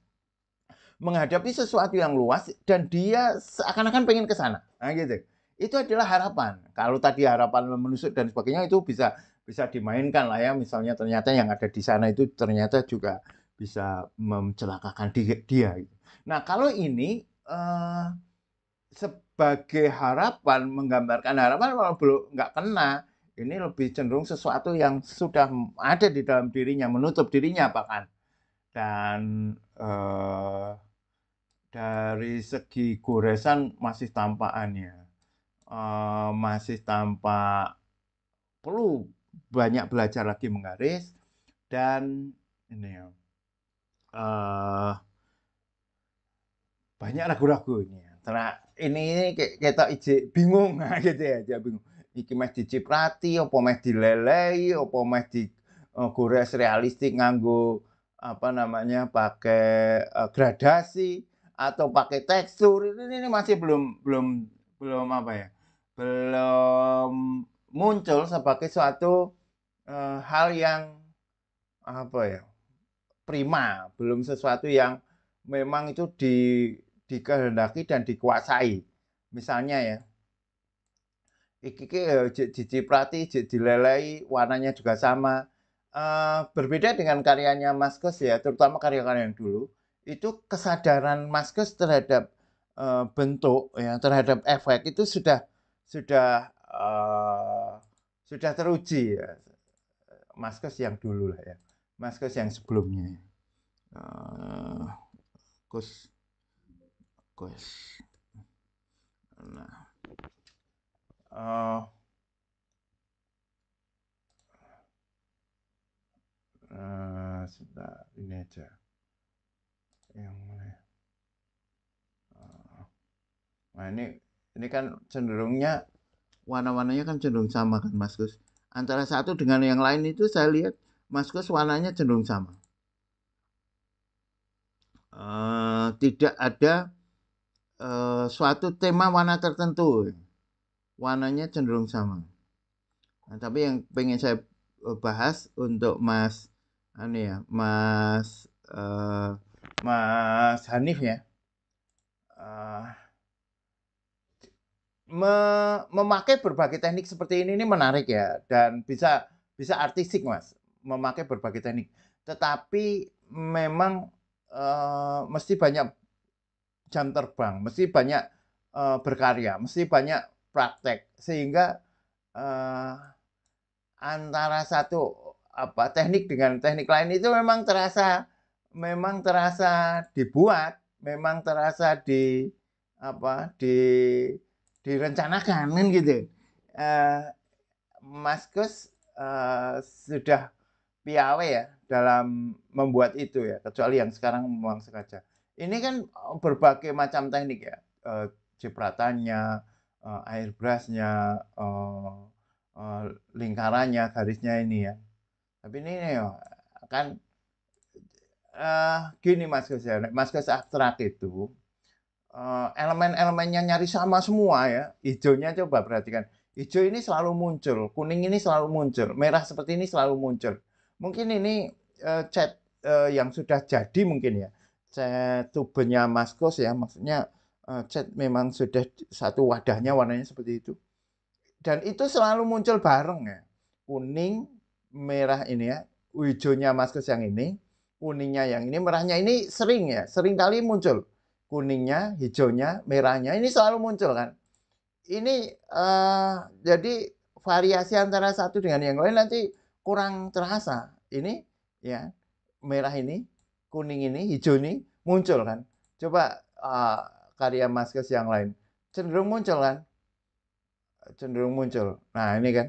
Menghadapi sesuatu yang luas dan dia seakan-akan pengen ke sana. Nah, gitu. Itu adalah harapan. Kalau tadi harapan menusuk dan sebagainya itu bisa dimainkan lah ya. Misalnya ternyata yang ada di sana itu ternyata juga bisa mencelakakan dia. Nah, kalau ini sebagai harapan, menggambarkan harapan kalau belum nggak kena, ini lebih cenderung sesuatu yang sudah ada di dalam dirinya, menutup dirinya bahkan. Dan dari segi goresan masih tampakannya, masih tampak perlu banyak belajar lagi menggaris dan ini ya, banyak ragu-ragu ini. Karena ini kita bingung nah gitu ya, dia bingung. Iki meh diciprati, apa meh dilelei, apa meh di gores realistik nganggo apa namanya pakai gradasi atau pakai tekstur. Ini masih belum apa ya? Belum muncul sebagai suatu hal yang apa ya? Prima, belum sesuatu yang memang itu dikehendaki dan dikuasai. Misalnya ya, iki diciprati, dilelei, warnanya juga sama. Berbeda dengan karyanya Maskus ya, terutama karya-karya yang dulu, itu kesadaran Maskus terhadap bentuk ya, terhadap efek itu sudah teruji ya. Maskus yang dulu lah ya, Maskus yang sebelumnya. Kus. Nah, sebentar ini aja. Yang mana? Nah ini kan cenderungnya warna-warnanya kan cenderung sama kan Mas Gus. Antara satu dengan yang lain itu saya lihat Mas Gus warnanya cenderung sama. Tidak ada suatu tema warna tertentu. Warnanya cenderung sama. Nah, tapi yang pengen saya bahas untuk Mas Hanif ya. Memakai berbagai teknik seperti ini menarik ya dan bisa artistik Mas, memakai berbagai teknik. Tetapi memang mesti banyak jam terbang, mesti banyak berkarya, mesti banyak praktek sehingga antara satu teknik dengan teknik lain itu memang terasa dibuat, memang terasa direncanakan kan gitu. Mas Gus sudah piawe ya dalam membuat itu ya, kecuali yang sekarang memang sengaja. Ini kan berbagai macam teknik ya, cipratannya, airbrushnya, lingkarannya, garisnya ini ya. Tapi ini kan gini Mas Gus ya, Mas Gus abstrak itu elemen-elemennya nyari sama semua ya. Hijaunya coba perhatikan. Hijau ini selalu muncul, kuning ini selalu muncul, merah seperti ini selalu muncul. Mungkin ini cat yang sudah jadi mungkin ya. Cat tubenya Mas Gus ya, maksudnya cat memang sudah satu wadahnya warnanya seperti itu. Dan itu selalu muncul bareng ya. Kuning, merah ini ya, hijaunya Mas Gus yang ini, kuningnya yang ini, merahnya ini sering ya, sering kali muncul. Kuningnya, hijaunya, merahnya ini selalu muncul kan. Ini jadi variasi antara satu dengan yang lain nanti kurang terasa. Ini ya merah ini, kuning ini, hijau ini muncul kan. Coba karya Mas Gus yang lain cenderung muncul kan, cenderung muncul. Nah ini kan.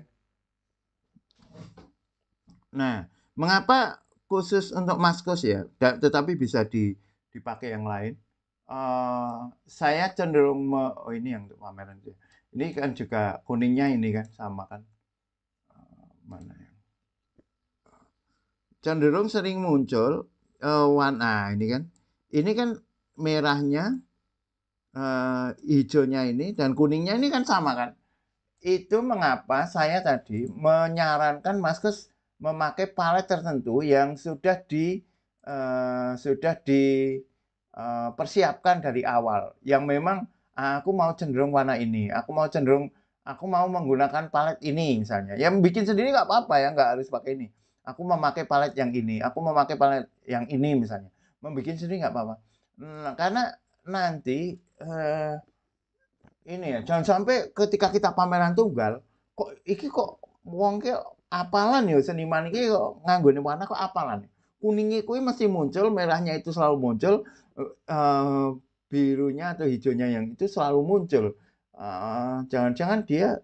Nah mengapa khusus untuk Mas Gus ya, tetapi bisa dipakai yang lain? Saya cenderung ini yang untuk pameran dia. Ini kan juga kuningnya ini kan sama kan. Mana ya? Cenderung sering muncul warna ini kan. ini kan merahnya, hijaunya ini dan kuningnya ini kan sama kan. Itu mengapa saya tadi menyarankan Mas Kus memakai palet tertentu yang sudah dipersiapkan dari awal. Yang memang aku mau cenderung warna ini, aku mau menggunakan palet ini misalnya. Yang bikin sendiri nggak apa-apa ya, nggak harus pakai ini. Aku memakai palet yang ini, aku memakai palet yang ini misalnya. Membikin sendiri nggak apa-apa. Karena nanti ini ya, jangan sampai ketika kita pameran tunggal, kok wong ki apalan ya seniman iki kok nganggone warna kok apalan. Kuningnya kuwi mesti muncul, merahnya itu selalu muncul, eh, birunya atau hijaunya yang itu selalu muncul. Jangan-jangan dia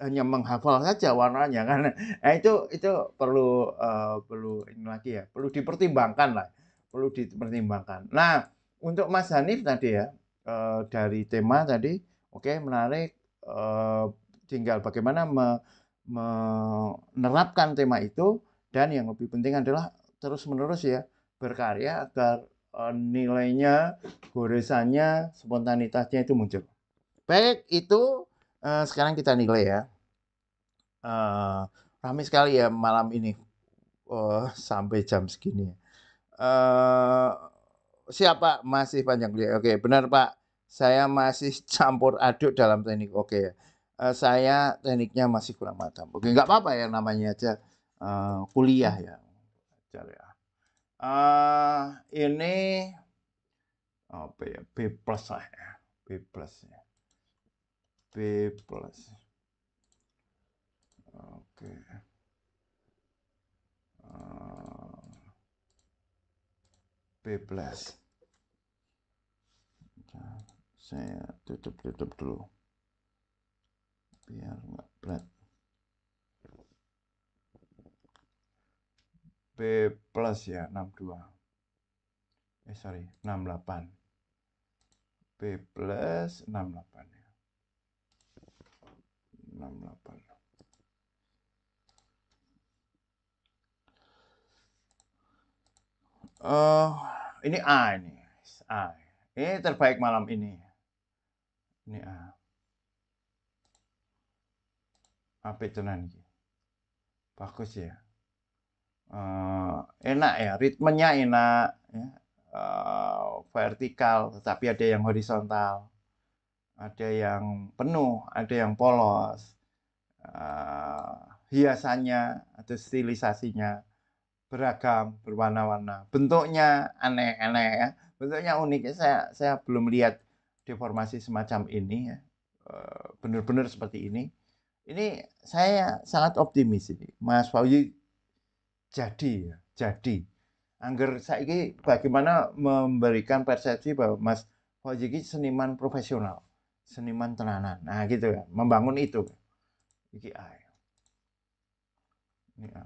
hanya menghafal saja warnanya kan. Nah, itu perlu ini lagi ya, perlu dipertimbangkan lah, perlu dipertimbangkan. Nah, untuk Mas Hanif tadi ya, dari tema tadi, oke menarik. Tinggal bagaimana menerapkan tema itu dan yang lebih penting adalah terus-menerus ya berkarya agar nilainya, goresannya, spontanitasnya itu muncul. Baik, itu sekarang kita nilai ya. Ramai sekali ya malam ini sampai jam segini. Siapa masih panjang kuliah? Oke, benar Pak. Saya masih campur aduk dalam teknik. Oke, saya tekniknya masih kurang matang. Oke, nggak apa-apa ya namanya aja kuliah ya. Ini apa ya? B plus lah ya. B plus ya. B plus. Oke. B plus. Saya tutup dulu biar nggak berat. B plus ya 62. Sorry 68. B plus 68 ya. 68. Ini A ini. A. Ini terbaik malam ini. Ini A. Apik tenan iki. Bagus ya. Enak ya, ritmenya enak ya. Vertikal tetapi ada yang horizontal. Ada yang penuh, ada yang polos. Hiasannya atau stilisasinya beragam, berwarna-warna. Bentuknya aneh-aneh ya. Bentuknya unik. Saya belum lihat deformasi semacam ini ya. Benar-benar seperti ini. Ini saya sangat optimis ini. Mas Fauzi jadi. Angger saiki bagaimana memberikan persepsi bahwa Mas Fauzi ini seniman profesional, seniman tenanan. Nah, gitu kan. Membangun itu. Iki A. Ini A.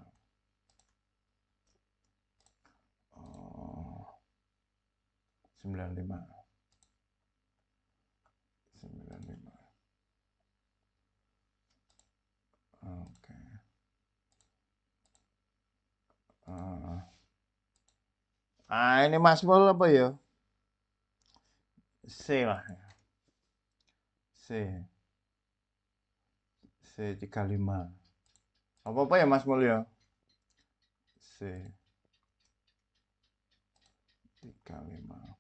95. Oke. Ini Mas Mul apa ya? C lah. C 35. Apa ya Mas Mul ya? C 35.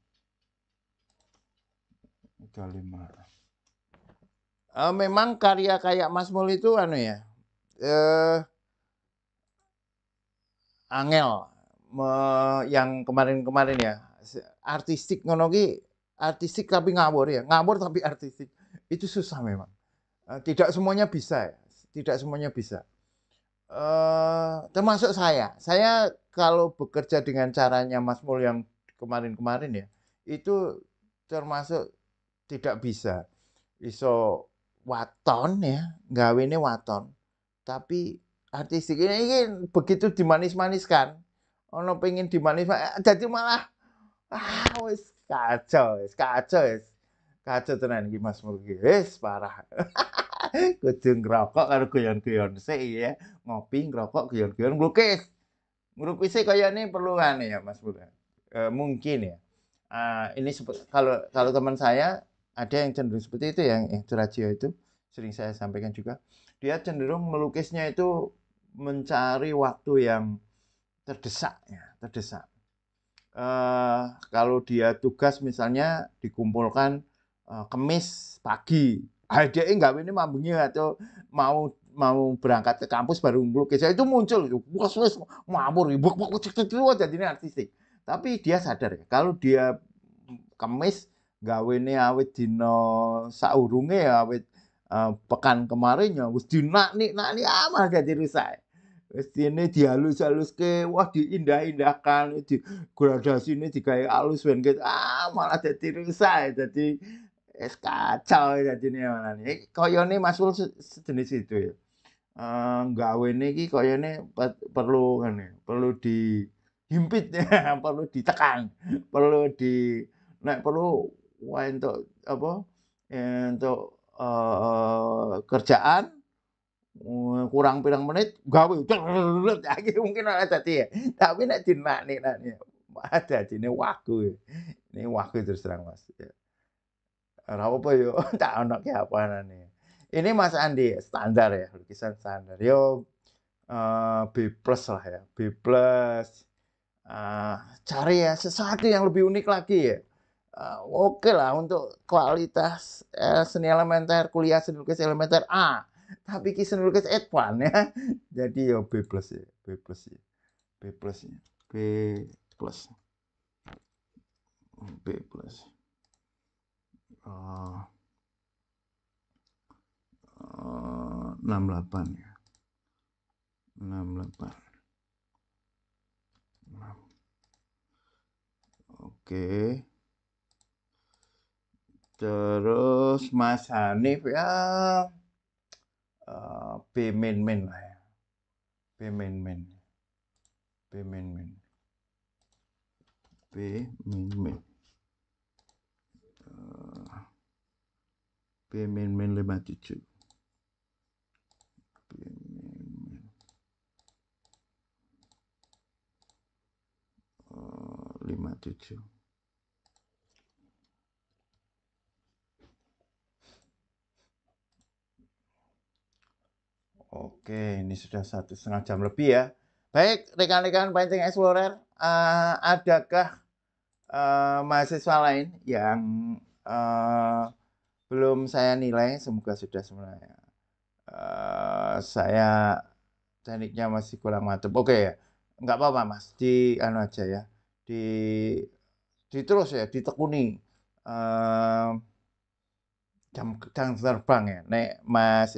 Memang karya kayak Mas Mul itu ya. Angel yang kemarin-kemarin ya. Artistik ngono ki, artistik tapi ngawur ya. Ngawur tapi artistik. Itu susah memang. Tidak semuanya bisa ya. Tidak semuanya bisa. Termasuk saya. Saya kalau bekerja dengan caranya Mas Mul yang kemarin-kemarin ya, itu termasuk tidak bisa. Iso waton ya, gawene waton. Tapi artistik ini begitu dimanis-maniskan. Ono pengen dimanis-manis, jadi malah wis kacau. Kacau tenan iki Mas Mul iki. Wis parah. Kudu ngerokok karo guyon-guyon sik ya. Ngopi, ngerokok, guyon-guyon, nglukis. Nglukise kayane perlu ya Mas Mul. Mungkin ya. Ini kalau kalau teman saya ada yang cenderung seperti itu, yang Duraccio itu sering saya sampaikan juga. Dia cenderung melukisnya itu mencari waktu yang terdesak, ya, terdesak. Kalau dia tugas misalnya dikumpulkan Kemis pagi, dia nggak ini mambunya atau mau mau berangkat ke kampus baru ngelukis itu muncul itu wes mabur ibu jadi ini artistik. Tapi dia sadar ya kalau dia Kemis gawene awit dina saurunge ya awit pekan kemarin ya wis dinakni malah dadi rusak. Wis dene dihalus-haluske, wah diindah-indahkan, digradasine digawe alus ben malah dadi rusak, dadi es kacau dadine malah. Kayane Mas Wul sejenis itu ya. Gawene iki kayane perlu ngene, perlu dihimpit ya, perlu ditekan, perlu nek perlu wah entuk apa, entuk, kerjaan kurang pirang menit gawe iki mungkin ora dadi ya. Tapi nek dinakni-nakni malah dadine wagu. Ini wagu terus terang Mas, ya. Ora apa yo tak onoke apanane. Ini Mas Andi standar ya, lukisan standar. Yo B plus lah ya, B plus. Cari ya sesuatu yang lebih unik lagi ya. Oke lah untuk kualitas seni elementer, kuliah seni lukis elementer A. Tapi ki seni lukis advance ya. Jadi yo B plus ya, B plus ya. B plus ya. B plus. B plus. 68 ya. 68. Oke. Terus Mas Hanif ya B min min lah ya. B min min. B min min. B min min. B min min 57. B min min. 57. Oke, ini sudah 1,5 jam lebih ya. Baik, rekan-rekan Painting Explorer, adakah mahasiswa lain yang belum saya nilai? Semoga sudah sebenarnya. Saya tekniknya masih kurang mantap. Oke ya, nggak apa-apa Mas, di anu aja ya, di terus ya, ditekuni jam terbang ya. Nek Mas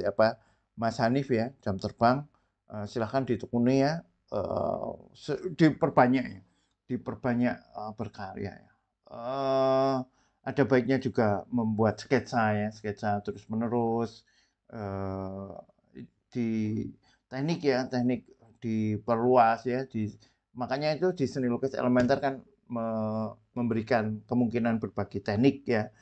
Hanif ya, jam terbang silahkan ditekuni ya, diperbanyak berkarya ya. Ada baiknya juga membuat sketsa ya, sketsa terus menerus di teknik ya, teknik diperluas ya, makanya itu di seni lukis elementer kan memberikan kemungkinan berbagi teknik ya,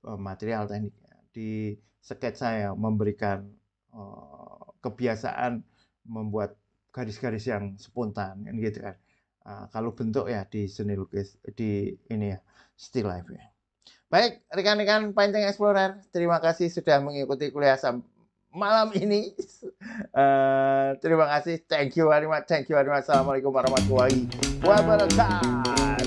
material teknik ya. Di sketsa ya memberikan kebiasaan membuat garis-garis yang spontan kan gitu kan. Kalau bentuk ya di seni lukis di ini ya still life ya. Baik rekan-rekan Painting Explorer, terima kasih sudah mengikuti kuliah malam ini. Terima kasih, thank you very much. Assalamualaikum warahmatullahi wabarakatuh.